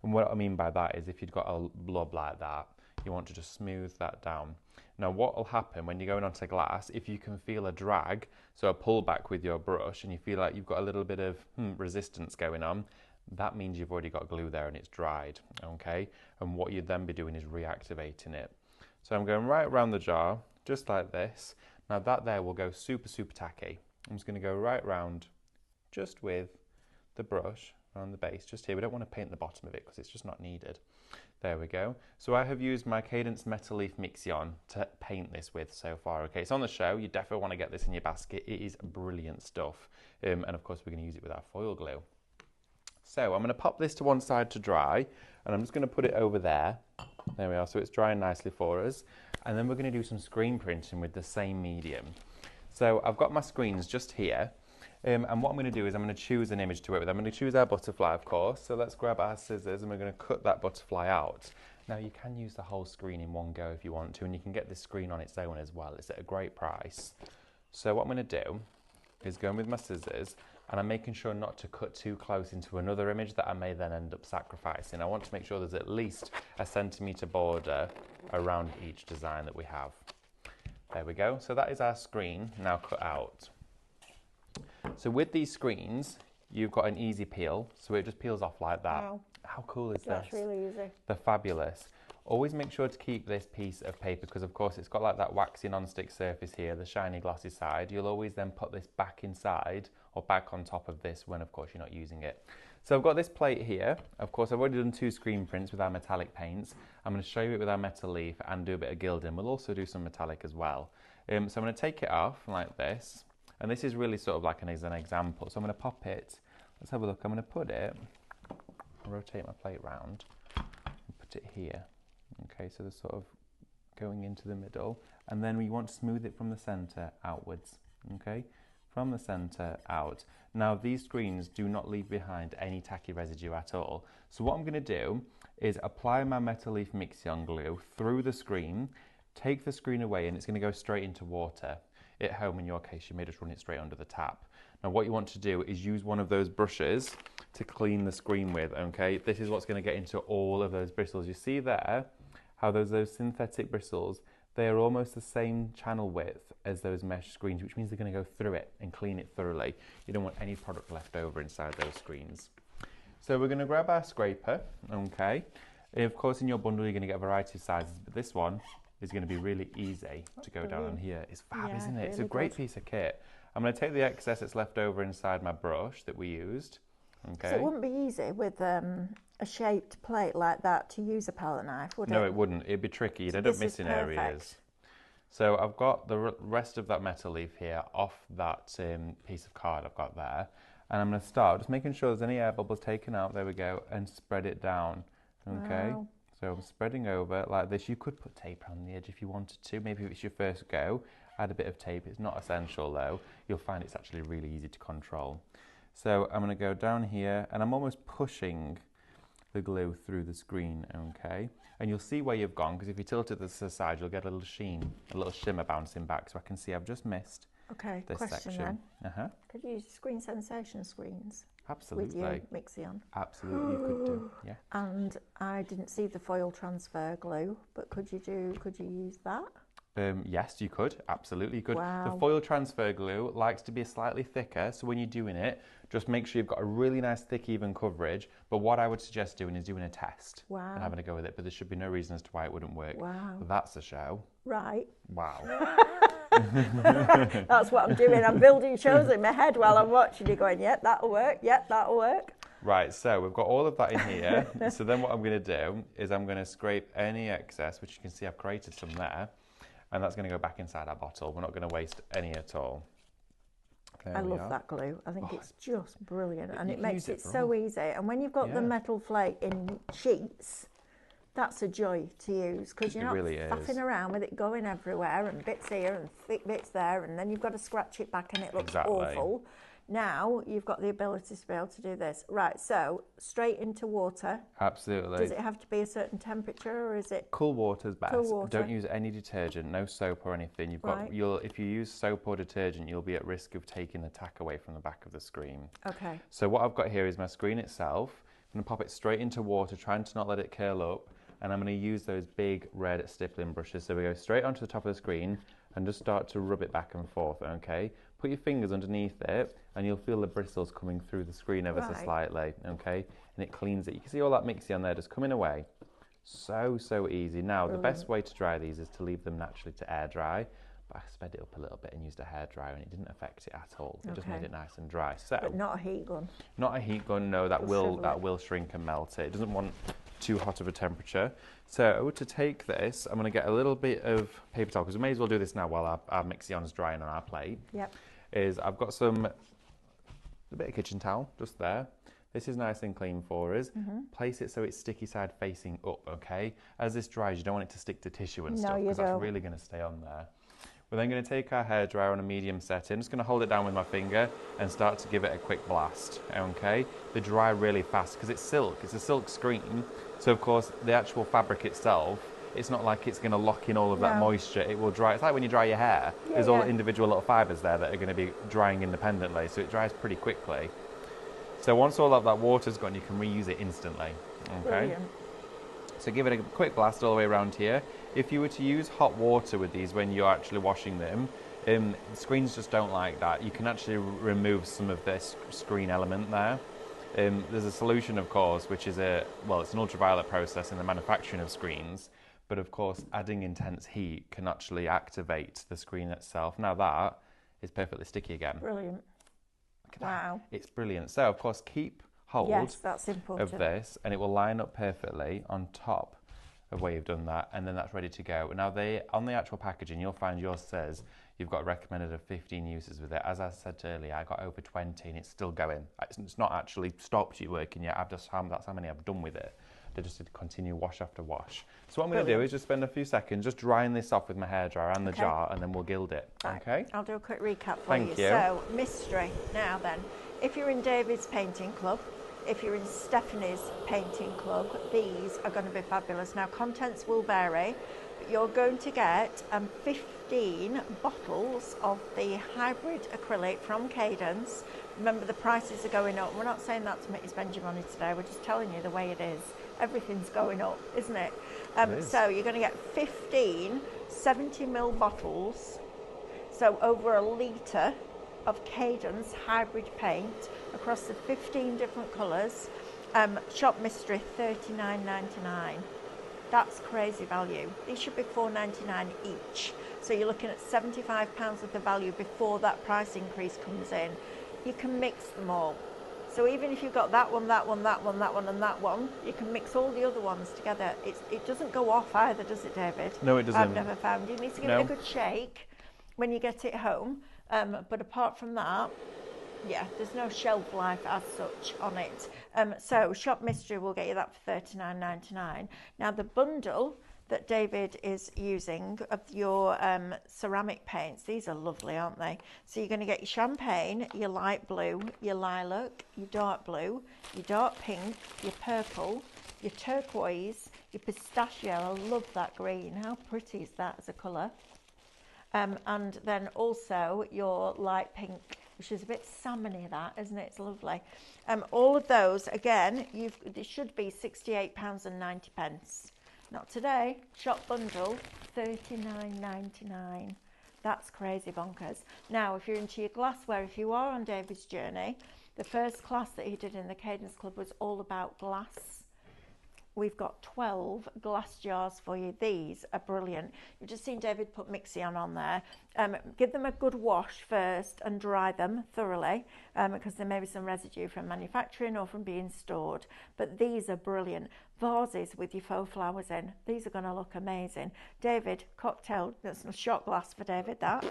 And what I mean by that is if you've got a blob like that, you want to just smooth that down. Now, what will happen when you're going onto glass, if you can feel a drag, so a pullback with your brush, and you feel like you've got a little bit of resistance going on, that means you've already got glue there and it's dried, okay? And what you'd then be doing is reactivating it. So I'm going right around the jar, just like this. Now that there will go super, super tacky. I'm just going to go right round just with the brush around the base, just here. We don't want to paint the bottom of it because it's just not needed. There we go. So I have used my Cadence Metal Leaf Mixion to paint this with so far. Okay, it's on the show. You definitely want to get this in your basket. It is brilliant stuff. And of course, we're going to use it with our foil glue. So I'm going to pop this to one side to dry, and I'm just going to put it over there. There we are. So it's drying nicely for us. And then we're going to do some screen printing with the same medium. So I've got my screens just here. And what I'm going to do is I'm going to choose an image to work with. I'm going to choose our butterfly, of course. So let's grab our scissors and we're going to cut that butterfly out. Now you can use the whole screen in one go if you want to, and you can get this screen on its own as well. It's at a great price. So what I'm going to do is go in with my scissors, and I'm making sure not to cut too close into another image that I may then end up sacrificing. I want to make sure there's at least a centimetre border around each design that we have. There we go. So that is our screen now cut out. So with these screens, you've got an easy peel, so it just peels off like that. Wow. How cool is That's this? really easy. They're fabulous. Always make sure to keep this piece of paper because, of course, it's got like that waxy non-stick surface here, the shiny glossy side. You'll always then put this back inside or back on top of this when, of course, you're not using it. So I've got this plate here. Of course, I've already done 2 screen prints with our metallic paints. I'm going to show you it with our metal leaf and do a bit of gilding. We'll also do some metallic as well. So I'm going to take it off like this. And this is really sort of like an example. So I'm going to pop it. Let's have a look. I'm going to put it, rotate my plate round, and put it here. Okay, so they're sort of going into the middle. And then we want to smooth it from the center outwards. Okay, from the center out. Now, these screens do not leave behind any tacky residue at all. So what I'm going to do is apply my Metal Leaf Mixion glue through the screen, take the screen away, and it's going to go straight into water. At home, in your case, you may just run it straight under the tap. Now, what you want to do is use one of those brushes to clean the screen with, okay? This is what's going to get into all of those bristles. You see there how those synthetic bristles, they are almost the same channel width as those mesh screens, which means they're going to go through it and clean it thoroughly. You don't want any product left over inside those screens. So we're going to grab our scraper, okay? And of course, in your bundle, you're going to get a variety of sizes, but this one is going to be really easy to go down on here. It's fab, Yeah, isn't it? It's a really great good. piece of kit. I'm going to take the excess that's left over inside my brush that we used. Okay. So it wouldn't be easy with a shaped plate like that to use a palette knife, would it? No, it wouldn't. It'd be tricky. You'd So end up this is missing areas. perfect. So I've got the rest of that metal leaf here off that piece of card I've got there. And I'm going to start just making sure there's any air bubbles taken out. There we go. And spread it down. Okay. Wow. So I'm spreading over like this. You could put tape around the edge if you wanted to. Maybe if it's your first go, add a bit of tape. It's not essential though. You'll find it's actually really easy to control. So I'm going to go down here and I'm almost pushing the glue through the screen, okay? And you'll see where you've gone because if you tilt it to the side, you'll get a little sheen, a little shimmer bouncing back. So I can see I've just missed Okay, this question section. then. Could you use screen sensation screens Absolutely. with your Mixion? Absolutely, you could do. Yeah. And I didn't see the foil transfer glue, but could you use that? Yes, you could. Absolutely, you could. Wow. The foil transfer glue likes to be slightly thicker, so when you're doing it, just make sure you've got a really nice, thick, even coverage. But what I would suggest doing is doing a test Wow. and having a go with it. But there should be no reason as to why it wouldn't work. Wow. That's a show. Right. Wow. That's what I'm doing. I'm building shows in my head while I'm watching you going, yep, that'll work. Yep, that'll work. Right, so we've got all of that in here. So then what I'm going to do is I'm going to scrape any excess, which you can see I've created some there. And that's going to go back inside our bottle. We're not going to waste any at all. I love that glue. I think it's just brilliant, and you it can makes use it it for so all. easy. And when you've got the Yeah. metal flake in sheets, that's a joy to use, because you're It not really is. faffing around with it going everywhere and bits here and thick bits there, and then you've got to scratch it back and it looks Exactly. awful. Now you've got the ability to be able to do this. Right, so straight into water. Absolutely. Does it have to be a certain temperature, or is it? Cool water's best. Cool water. Don't use any detergent, no soap or anything. Right. If you use soap or detergent, you'll be at risk of taking the tack away from the back of the screen. Okay. So what I've got here is my screen itself. I'm going to pop it straight into water, trying to not let it curl up. And I'm going to use those big red stippling brushes. So we go straight onto the top of the screen and just start to rub it back and forth, okay? Put your fingers underneath it and you'll feel the bristles coming through the screen ever so Right. slightly, okay? And it cleans it. You can see all that mixy on there just coming away. So easy. Now, the best way to dry these is to leave them naturally to air dry. But I sped it up a little bit and used a hairdryer and it didn't affect it at all. It just Okay. made it nice and dry. So, But not a heat gun. not a heat gun, no, that It'll shrivel it. will shrink and melt it. It doesn't want too hot of a temperature. So to take this, I'm going to get a little bit of paper towel, because we may as well do this now while our Mixion's is drying on our plate. Yep. I've got a bit of kitchen towel just there. This is nice and clean for us. Place it so it's sticky side facing up, okay? As this dries, you don't want it to stick to tissue and No, stuff, you because that's don't. really going to stay on there. We're then going to take our hairdryer on a medium setting. Just going to hold it down with my finger and start to give it a quick blast, okay? They dry really fast because it's silk. It's a silk screen. So, of course, the actual fabric itself, it's not like it's going to lock in all of that No. moisture. It will dry. It's like when you dry your hair. Yeah, There's all yeah. individual little fibres there that are going to be drying independently. So it dries pretty quickly. So once all of that water's gone, you can reuse it instantly, okay? Brilliant. So give it a quick blast all the way around here. If you were to use hot water with these when you're actually washing them, the screens just don't like that. You can actually remove some of this screen element there. There's a solution, of course, which is it's an ultraviolet process in the manufacturing of screens. But of course, adding intense heat can actually activate the screen itself. Now that is perfectly sticky again. Brilliant. Look at that. Wow. It's brilliant. So of course, keep hold Yes, that's important. of this and it will line up perfectly on top of where you've done that, and then that's ready to go. Now on the actual packaging, you'll find yours says you've got recommended of 15 uses with it. As I said earlier, I got over 20 and it's still going. It's not actually stopped you working yet. That's how many I've done with it. They just continue wash after wash. So what I'm going to do is just spend a few seconds just drying this off with my hairdryer and the Okay. jar, and then we'll gild it. Right. Okay? I'll do a quick recap for Thank you. So, mystery. Now then, if you're in David's painting club, if you're in Stephanie's painting club, these are going to be fabulous. Now, contents will vary, but you're going to get 15 bottles of the hybrid acrylic from Cadence. Remember, the prices are going up. We're not saying that to make you spend your money today. We're just telling you the way it is. Everything's going up, isn't it? It is. So you're going to get 15 70ml bottles, so over a litre of Cadence hybrid paint across the 15 different colours. Shop Mystery $39.99. That's crazy value. These should be $4.99 each. So you're looking at £75 of the value before that price increase comes in. You can mix them all. So even if you've got that one, that one, that one, that one, and that one, you can mix all the other ones together. It doesn't go off either, does it, David? No, it doesn't. I've never found. You need to give No. it a good shake when you get it home. But apart from that, yeah, there's no shelf life as such on it. So Shop Mystery will get you that for $39.99. Now the bundle that David is using of your ceramic paints, these are lovely, aren't they? So you're going to get your champagne, your light blue, your lilac, your dark blue, your dark pink, your purple, your turquoise, your pistachio. I love that green. How pretty is that as a colour? And then also your light pink, which is a bit salmony, that, isn't it? It's lovely. All of those, again, it should be £68.90. Not today. Shop bundle, $39.99. That's crazy bonkers. Now, if you're into your glassware, if you are on David's journey, the first class that he did in the Cadence Club was all about glass. we've got 12 glass jars for you. These are brilliant. You've just seen David put Mixion on there. Give them a good wash first and dry them thoroughly, because there may be some residue from manufacturing or from being stored. But these are brilliant. Vases with your faux flowers in. These are going to look amazing. David, cocktail. That's a shot glass for David, that.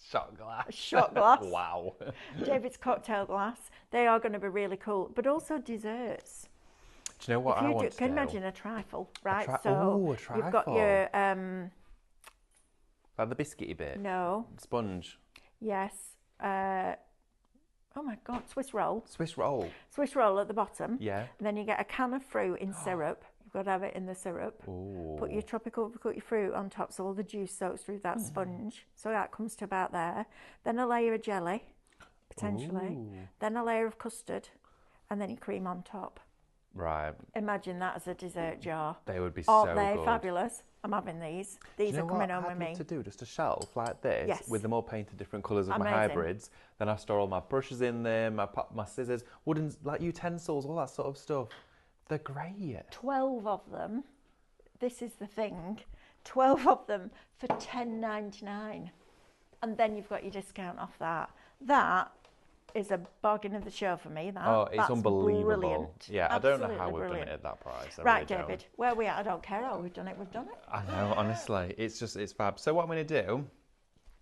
Shot glass. Shot glass. Wow. David's cocktail glass. They are going to be really cool. But also desserts. Do you know what I want to can do? imagine a trifle, right? Ooh, a trifle. You've got your Like the biscuity bit? no, Sponge. yes. Oh my God, Swiss roll. Swiss roll. Swiss roll at the bottom. Yeah. And then you get a can of fruit in syrup. You've got to have it in the syrup. Ooh. Put your tropical fruit fruit on top, so all the juice soaks through that sponge. So that comes to about there. Then a layer of jelly, potentially. Ooh. Then a layer of custard, and then your cream on top. Right. Imagine that as a dessert jar. They would be Aren't so they good. fabulous? I'm having these. These Do you are know coming what home I'd with me. love to do? Just a shelf like this, Yes. with them all painted different colours of my Amazing. hybrids. Then I store all my brushes in them, my scissors, wooden like utensils, all that sort of stuff. They're great. 12 of them. This is the thing. 12 of them for $10.99. And then you've got your discount off that. That is a bargain of the show for me. It's unbelievable. Brilliant. Yeah, I don't know Absolutely how we've brilliant. done it at that price. I Right, really don't. David, where are we at? I don't care how we've done it. We've done it. I know, honestly, it's fab. So what I'm going to do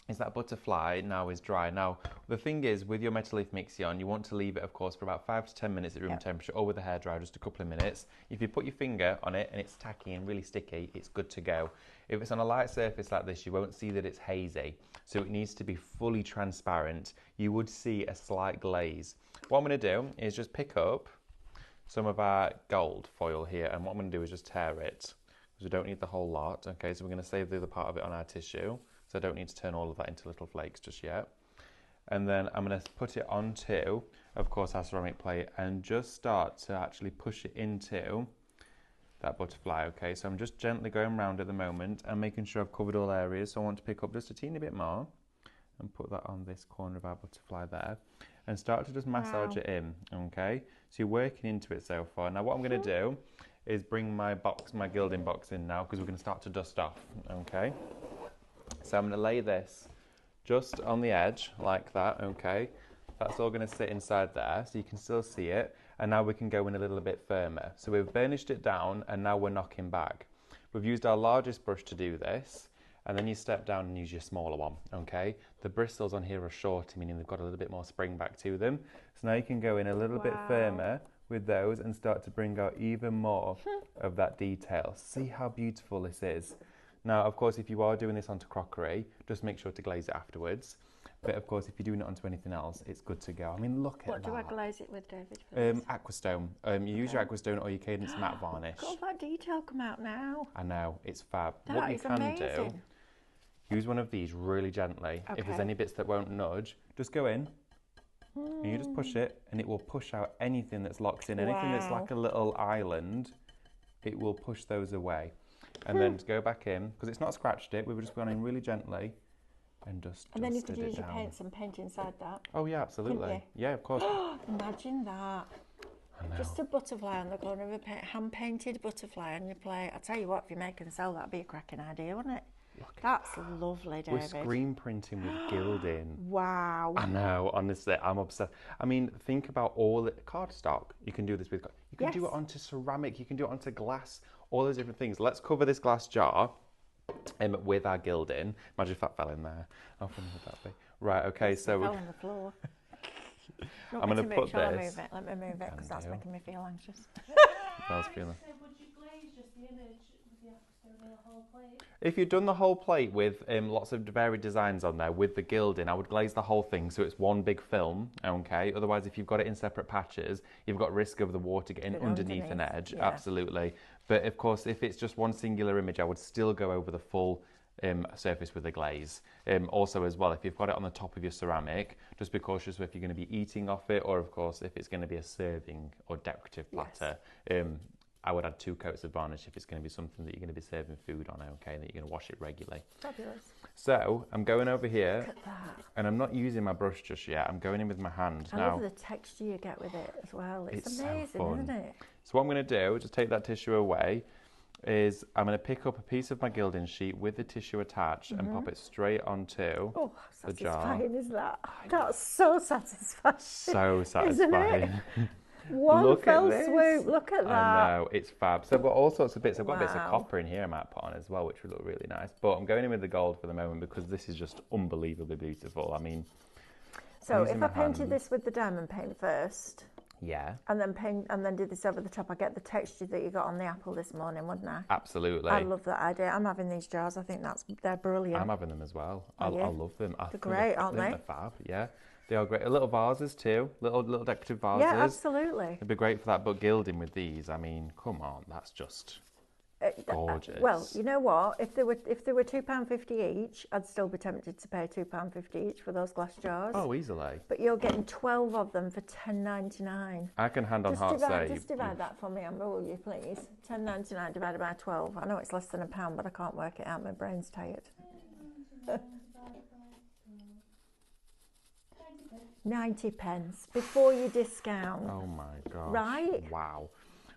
is that butterfly now is dry. Now, the thing is, with your metal leaf Mixion, you want to leave it, of course, for about 5 to 10 minutes at room temperature, or with the hairdryer, just a couple of minutes. If you put your finger on it and it's tacky and really sticky, it's good to go. If it's on a light surface like this, you won't see that it's hazy. So it needs to be fully transparent. You would see a slight glaze. What I'm going to do is just pick up some of our gold foil here, and what I'm going to do is just tear it, because we don't need the whole lot. Okay, so we're going to save the other part of it on our tissue, so I don't need to turn all of that into little flakes just yet. And then I'm going to put it onto, of course, our ceramic plate, and just start to actually push it into that butterfly. Okay, so I'm just gently going around at the moment and making sure I've covered all areas. So I want to pick up just a teeny bit more and put that on this corner of our butterfly there, and start to just massage it in. Okay, so you're working into it so far. Now what I'm going to do is bring my gilding box in now, because we're going to start to dust off. Okay, so I'm going to lay this just on the edge like that. Okay, that's all going to sit inside there, so you can still see it. And now we can go in a little bit firmer. So we've burnished it down, and now we're knocking back. We've used our largest brush to do this, and then you step down and use your smaller one. Okay, the bristles on here are shorter, meaning they've got a little bit more spring back to them. So now you can go in a little bit firmer with those and start to bring out even more of that detail. See how beautiful this is. Now, of course, if you are doing this onto crockery, just make sure to glaze it afterwards. But of course, if you're doing it onto anything else, it's good to go. I mean, look at that. What do I glaze it with, David? Aquastone. You use your Aquastone or your Cadence matte varnish. Got all that detail come out now. I know, it's fab. That What you is can amazing. do, use one of these really gently. If there's Okay. any bits that won't nudge, just go in and you just push it, and it will push out anything that's locked in. Anything that's Wow. like a little island, it will push those away. And then to go back in, because it's not scratched it, we've just gone in really gently and just And then you dusted could use it your down. paints and paint inside that. Oh yeah, absolutely. you? Yeah, of course. Imagine that. I know. Just a butterfly on the corner of a hand-painted butterfly on your plate. I tell you what, if you make and sell, that'd be a cracking idea, wouldn't it? That's lovely, We're David. screen printing with gilding. Wow. I know, honestly, I'm obsessed. I mean, think about all the cardstock. You can do this with. You can do Yes. it onto ceramic. You can do it onto glass. All those different things. Let's cover this glass jar with our gilding. Imagine if that fell in there. How funny would that be? Right. Okay. So It fell on the floor. I'm going to put Shall I this. move it? Let me move it, because that's do. making me feel anxious. I was feeling. So would you glaze just the image with the Aquastone the whole plate? If you've done the whole plate with lots of varied designs on there with the gilding, I would glaze the whole thing so it's one big film, okay? Otherwise, if you've got it in separate patches, you've got risk of the water getting Getting underneath an underneath, edge, yeah. absolutely. But of course, if it's just one singular image, I would still go over the full surface with a glaze. Also as well, if you've got it on the top of your ceramic, just be cautious if you're going to be eating off it, or of course, if it's going to be a serving or decorative platter. I would add 2 coats of varnish if it's going to be something that you're going to be serving food on, okay, that you're going to wash it regularly. Fabulous. So I'm going over here, Look at that. and I'm not using my brush just yet. I'm going in with my hand I now. love the texture you get with it as well. It's It's so amazing, fun. isn't it? So what I'm going to do, just take that tissue away, is I'm going to pick up a piece of my gilding sheet with the tissue attached and pop it straight onto the jar. Satisfying, isn't that? That's so satisfying. So satisfying. One fell swoop. Look at that. I know, it's fab. So I've got all sorts of bits. I've got bits of copper in here I might put on as well, which would look really nice. But I'm going in with the gold for the moment because this is just unbelievably beautiful. I mean, so if I painted this with the diamond paint first, yeah, and then did this over the top, I get the texture that you got on the apple this morning, wouldn't I? Absolutely. I love that idea. I'm having these jars. I think they're brilliant. I'm having them as well. I love them. They're great, aren't they? They're fab. Yeah. They are great. Little vases too, little decorative vases. Yeah, absolutely. It'd be great for that. But gilding with these, I mean, come on, that's just gorgeous. Well, you know what? If they were £2.50 each, I'd still be tempted to pay £2.50 each for those glass jars. Oh, easily. But you're getting 12 of them for £10.99. I can hand on heart say. Just divide that for me, Amber, will you please? £10.99 divided by 12. I know it's less than £1, but I can't work it out. My brain's tired. 90p before you discount. Oh my god. Right? Wow.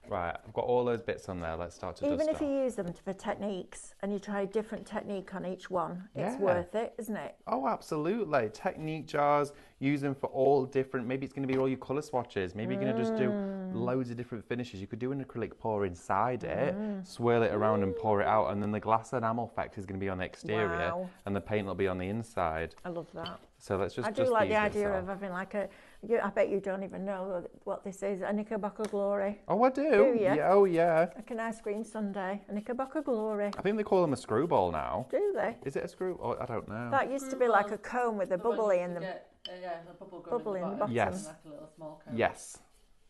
Right, I've got all those bits on there. Let's start to dust Even if off. you use them for techniques and you try a different technique on each one, it's worth it, isn't it? Oh, absolutely. Technique jars, use them for all different, maybe it's going to be all your colour swatches. Maybe you're going to just do loads of different finishes. You could do an acrylic pour inside it, swirl it around and pour it out, and then the glass enamel effect is going to be on the exterior and the paint will be on the inside. I love that. So let's just I do like the idea off. of having like I bet you don't even know what this is, a Knickerbocker Glory. Oh, I do. Do you? Yeah, oh, yeah. Like an ice cream sundae, a Knickerbocker Glory. I think they call them a screwball now. Do they? Is it a screw? Oh, I don't know. That used to be like a cone with a bubbly in them. Yeah, a Bubble in the bottom. Yes. Like a little small cone. Yes.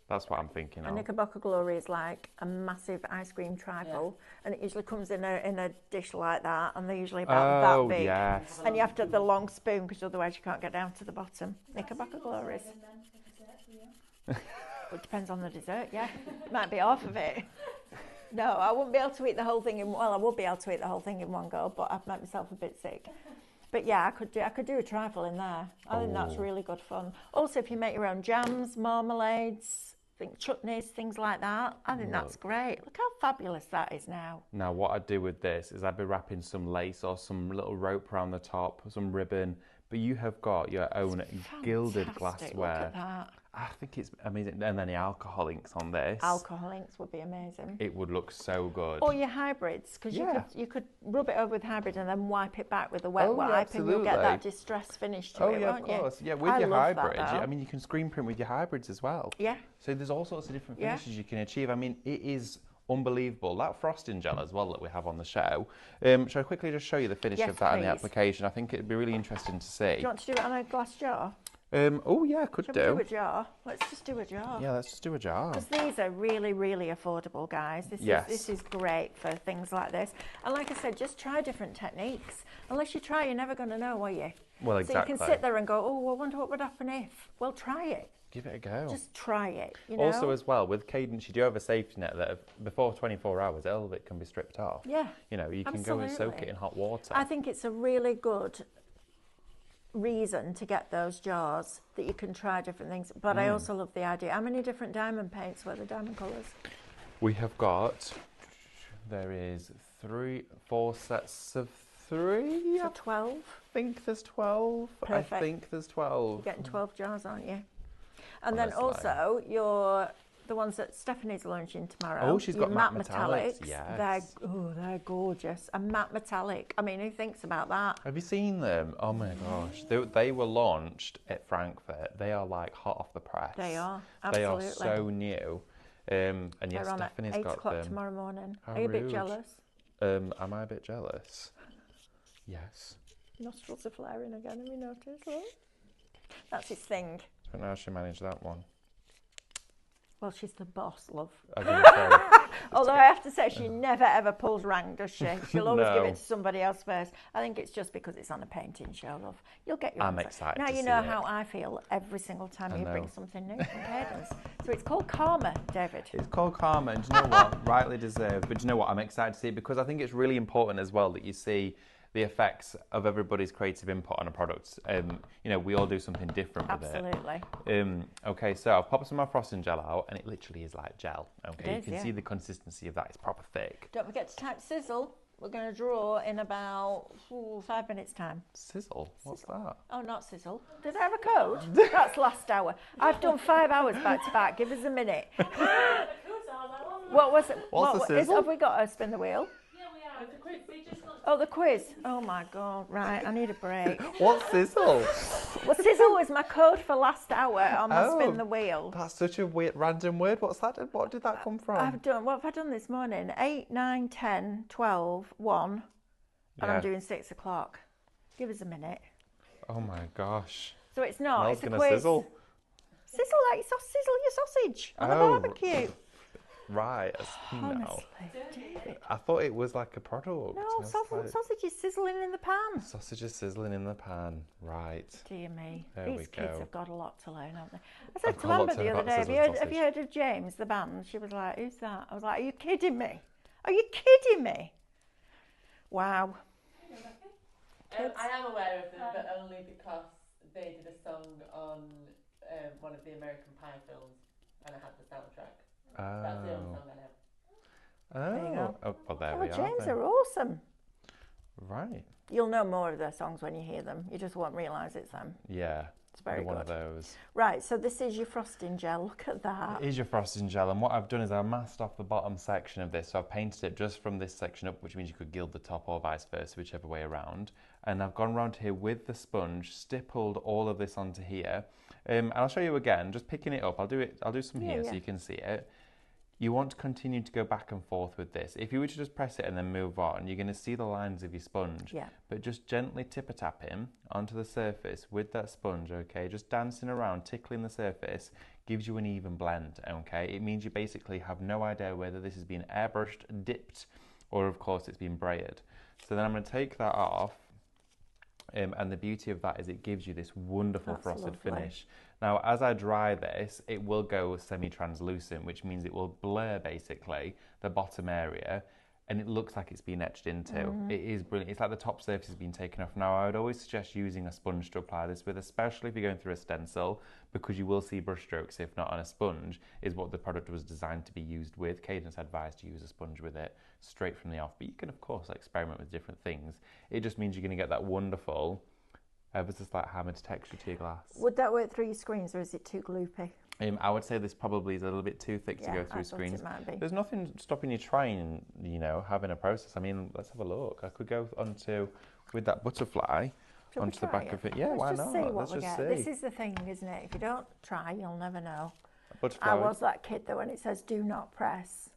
That's what I'm thinking A of. Knickerbocker Glory is like a massive ice cream trifle, and it usually comes in a dish like that, and they're usually about that big. Yes. And you have to have the long spoon because otherwise you can't get down to the bottom. Knickerbocker Glories. Well, it depends on the dessert, yeah. Might be half of it. No, I wouldn't be able to eat the whole thing I would be able to eat the whole thing in one go, but I'd make myself a bit sick. But yeah, I could do a trifle in there. I think that's really good fun. Also, if you make your own jams, marmalades, chutneys, things like that, I think that's great. Look how fabulous that is now. Now, what I'd do with this is I'd be wrapping some lace or some little rope around the top, some ribbon, but you have got your own gilded glassware. Look at that. I think it's amazing. And then the alcohol inks on this. Alcohol inks would be amazing. It would look so good. Or your hybrids, because you could rub it over with hybrid and then wipe it back with a wet wipe, absolutely. and you'll get that distressed finish to it, won't you? Of course. Yeah, with your hybrids. I mean, you can screen print with your hybrids as well. Yeah. So there's all sorts of different finishes you can achieve. I mean, it is unbelievable. That frosting gel as well that we have on the show. Shall I quickly just show you the finish of that and the application? I think it'd be really interesting to see. Do you want to do it on a glass jar? Oh yeah, could Shall do. we do a jar? Let's just do a jar. Yeah, let's just do a jar. Because these are really, really affordable, guys. This is great for things like this. And like I said, just try different techniques. Unless you try, you're never going to know, are you? Well, exactly. So you can sit there and go, oh, I wonder what would happen if. Well, try it. Give it a go. Just try it, you know? Also, as well, with Cadence, you do have a safety net that before 24 hours, all of it can be stripped off. Yeah. You know, you can go and soak it in hot water. I think it's a really good reason to get those jars that you can try different things. But I also love the idea. How many different diamond paints were the diamond colours? We have got, there is 4 sets of 3. So 12? I think there's 12. Perfect. I think there's 12. You're getting 12 jars, aren't you? And then also the ones that Stephanie's launching tomorrow. Oh, she's got matte metallics. Yes. They're gorgeous. A matte metallic. I mean, who thinks about that? Have you seen them? Oh my gosh. They were launched at Frankfurt. They are like hot off the press. They are, absolutely. They are so new. And yes, They're on Stephanie's at 8 got o'clock them. tomorrow morning. How Are you a bit rude. jealous? Am I a bit jealous? Yes. Nostrils are flaring again, have you noticed? Look. That's his thing. I don't know how she managed that one. Well, she's the boss, love. I was gonna say, Although I have to say, she never ever pulls rank, does she? She'll always give No. it to somebody else first. I think it's just because it's on a painting show, love. You'll get your I'm answer. excited Now to you see know it. how I feel every single time I you bring know. something new from Cadence. So it's called Karma, David. It's called Karma, and do you know what? Rightly deserved. But do you know what? I'm excited to see it because I think it's really important as well that you see the effects of everybody's creative input on a product. You know, we all do something different with Absolutely. it. Okay, so I've popped some of my frosting gel out, and it literally is like gel. Okay, It is, you can yeah. see the consistency of that. It's proper thick. Don't forget to type sizzle. We're going to draw in about 5 minutes time. Sizzle? What's that? Oh, not sizzle. Did I have a code? That's last hour. I've done 5 hours back to back. Give us a minute. What was it? What's the sizzle? Have we got to spin the wheel? Yeah, we are. The quiz, they just got Oh, the quiz. Oh my God. Right, I need a break. What's sizzle? Well, sizzle was my code for last hour on my Oh. spin the wheel. That's such a weird random word. What's that? What did that come from? What have I done this morning? 8, 9, 10, 12, 1, and Yeah. I'm doing 6 o'clock. Give us a minute. Oh my gosh. So it's not. Mel's It's a gonna quiz. sizzle. Sizzle like sizzle your sausage on the Oh. barbecue. Right. No. Honestly, David. I thought it was like a product. No, I was like, sausage is sizzling in the pan. sausage is sizzling in the pan. Right. Dear me, There these we kids go. have got a lot to learn, haven't they? I said I've to got a lot Amber to the learn other about day, have you, sizzling have you sausage. heard of James, the band? She was like, who's that? I was like, are you kidding me? Are you kidding me? Wow. I am aware of them, but only because they did a song on one of the American Pie films, and I had the soundtrack. That's the only song I know. There you go. Oh, well, there Oh, we are. James then. are awesome. Right. You'll know more of their songs when you hear them. You just won't realise it's them. Yeah. It's very one good. of those. Right, so this is your frosting gel. Look at that. It is your frosting gel, and what I've done is I've masked off the bottom section of this, so I've painted it just from this section up, which means you could gild the top or vice versa, whichever way around. And I've gone around here with the sponge, stippled all of this onto here. And I'll show you again, just picking it up. I'll do some here so you can see it. You want to continue to go back and forth with this. If you were to just press it and then move on, you're going to see the lines of your sponge. Yeah. But just gently tip-a-tapping onto the surface with that sponge, okay? Just dancing around, tickling the surface, gives you an even blend, okay? It means you basically have no idea whether this has been airbrushed, dipped, or of course it's been braided. So then I'm going to take that off. And the beauty of that is it gives you this wonderful That's frosted lovely. finish. Now, as I dry this, it will go semi-translucent, which means it will blur basically the bottom area, and it looks like it's been etched into. It is brilliant. It's like the top surface has been taken off. Now, I would always suggest using a sponge to apply this with, especially if you're going through a stencil, because you will see brush strokes, if not on a sponge, is what the product was designed to be used with. Cadence advised to use a sponge with it straight from the off, but you can, of course, experiment with different things. It just means you're going to get that wonderful, ever so slight hammered texture to your glass. Would that work through your screens, or is it too gloopy? I would say this probably is a little bit too thick to go I through thought screens. it might be. There's nothing stopping you trying, having a process. I mean, let's have a look. I could go onto, with that butterfly, Shall we onto the try back it? of it. Yeah, Let's why just not? see what Let's we just get. see. This is the thing, isn't it? If you don't try, you'll never know. Butterfly, I was that kid that when it says do not press.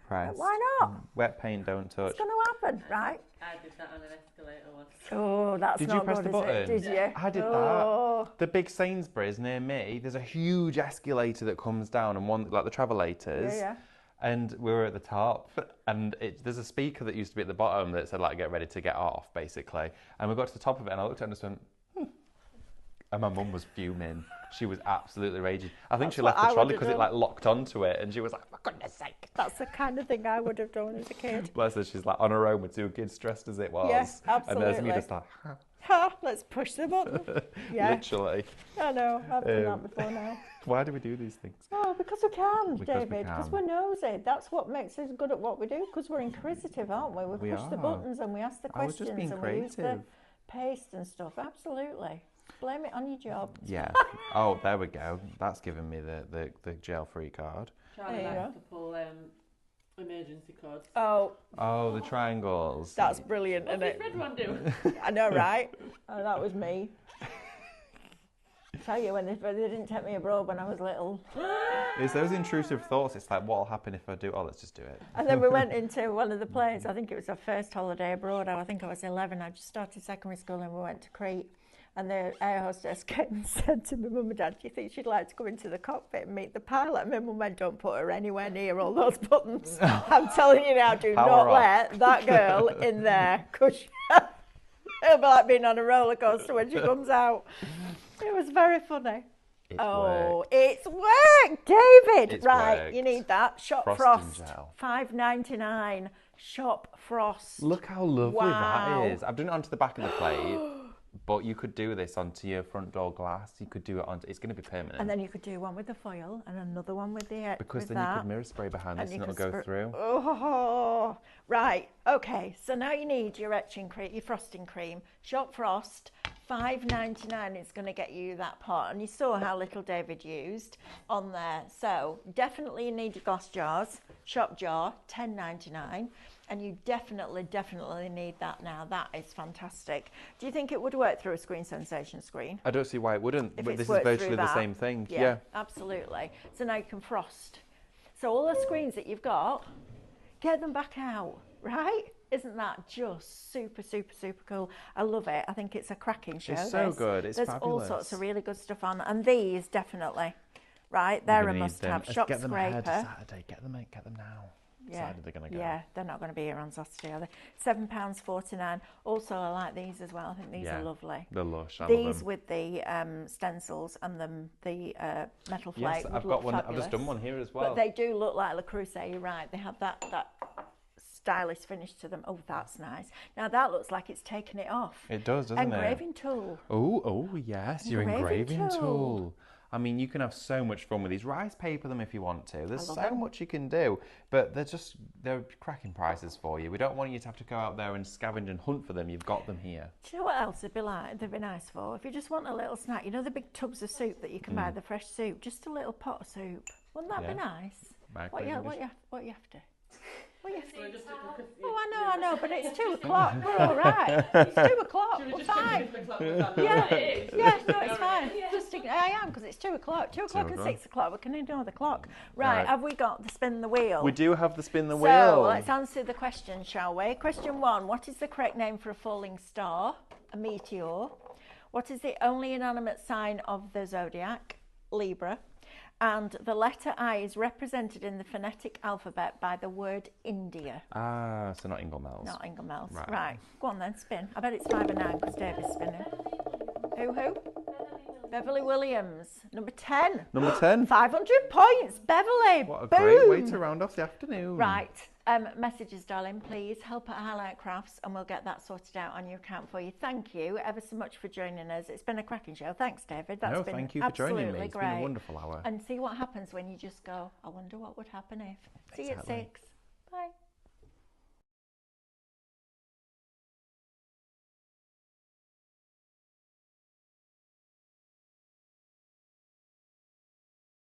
press. Why not? Wet paint, don't touch. It's going to happen, right? I did that on an escalator once. Oh, that's Did not you press good, the is it? button? Did you? I did Oh. that. The big Sainsbury's near me, there's a huge escalator that comes down, and one like the travelators. Yeah. And we were at the top, and there's a speaker that used to be at the bottom that said, like, get ready to get off, basically. And we got to the top of it, and I looked at it and just went, And my mum was fuming. She was absolutely raging. I think That's she what left the I trolley would've because it, done. like, locked onto it, and she was like, for goodness sake. That's the kind of thing I would have done as a kid. Bless her, she's, like, on her own with two kids, stressed as it was. Yes, And there's me absolutely. just like, Ha, let's push the button. Yeah, literally. I know. I've done Um, that before now. Why do we do these things? Oh, because we can, Because we David. Because can. we're nosy. That's what makes us good at what we do. Because we're inquisitive, aren't we? We We push the are. buttons and we ask the I was just questions being and we use the creative. paste and stuff. Absolutely. Blame it on your job. Yeah. Oh, there we go. That's given me the jail-free card. Charlie There you likes go. to pull emergency codes. Oh, Oh, the triangles. that's brilliant, What's isn't this it? red one do? I know, right? Oh, that was me. Tell you when they didn't take me abroad when I was little. It's those intrusive thoughts. It's like, what'll happen if I do? Oh, let's just do it. And then we went into one of the planes. I think it was our first holiday abroad. I think I was 11. I just started secondary school and we went to Crete. And the air hostess came and said to my mum and dad, do you think she'd like to go into the cockpit and meet the pilot? And my mum went, don't put her anywhere near all those buttons. I'm telling you now, do Power not off. let that girl in there. Because it'll be like being on a roller coaster when she comes out. It was very funny. It Oh, worked. it's worked, David. It's right, worked. you need that. Shop Frosting Frost, gel. $5.99. Shop Frost. Look how lovely Wow. that is. I've done it onto the back of the plate, but you could do this onto your front door glass. You could do it onto. It's going to be permanent. And then you could do one with the foil and another one with the because with then that. you could mirror spray behind this and it'll could go through. Oh, right. Okay. So now you need your etching cream, your frosting cream. Shop Frost, $5.99 is going to get you that pot. And you saw how little David used on there. So definitely you need your glass jars. Shop jar, $10.99. And you definitely need that now. That is fantastic. Do you think it would work through a Screen Sensation screen? I don't see why it wouldn't. If But it's this is worked virtually through the that. same thing. Yeah, absolutely. So now you can frost. So all the screens that you've got, get them back out, right? Isn't that just super cool? I love it. I think it's a cracking show. It's so good. It's There's fabulous. all sorts of really good stuff on. And these, definitely, right? They're a must-have. Let's Shop get them ahead scraper. Saturday. Get them now. Yeah, Saturday they're going to go. yeah, they're not going to be here on Saturday, are they? £7.49. Also, I like these as well. I think these are lovely. They're lush. I love These them. with the stencils and the metal flake. Yes, would I've look got one. I've fabulous. just done one here as well. But they do look like Le Creuset, you're right. They have that stylish finish to them. Oh, that's nice. Now that looks like it's taken it off. It does, doesn't Engraving tool. Oh, yes, your Engraving engraving tool. tool. I mean, you can have so much fun with these. Rice paper them if you want to. There's love so them. much you can do, but they're cracking prices for you. We don't want you to have to go out there and scavenge and hunt for them. You've got them here. Do you know what else they'd be nice for? If you just want a little snack, you know the big tubs of soup that you can buy, the fresh soup, just a little pot of soup. Wouldn't that be nice? What you have to? Oh, I know, but it's 2 o'clock. We're all right. It's 2 o'clock. We're fine. Yeah, no, it's fine. I am, because it's 2 o'clock. 2 o'clock and 6 o'clock. We can ignore the clock. Right, have we got the spin the wheel? We do have the spin the So wheel. let's answer the question, shall we? Question 1, what is the correct name for a falling star? A meteor. What is the only inanimate sign of the zodiac? Libra. And the letter I is represented in the phonetic alphabet by the word India. Ah, so not Inglemells. Not Inglemells. Right. Right. Go on then, spin. I bet it's 5 and 9 because Dave is spinning. Who? Beverly Williams. Number 10. Number 10. 500 points, Beverly. What a Boom. great way to round off the afternoon. Right. Messages, darling, please help at Highlight Crafts and we'll get that sorted out on your account for you. Thank you ever so much for joining us. It's been a cracking show. Thanks, David. That's been thank you for joining me. absolutely It's great. been a wonderful hour. And see what happens when you just go, I wonder what would happen if. See you at Exactly. 6. Bye.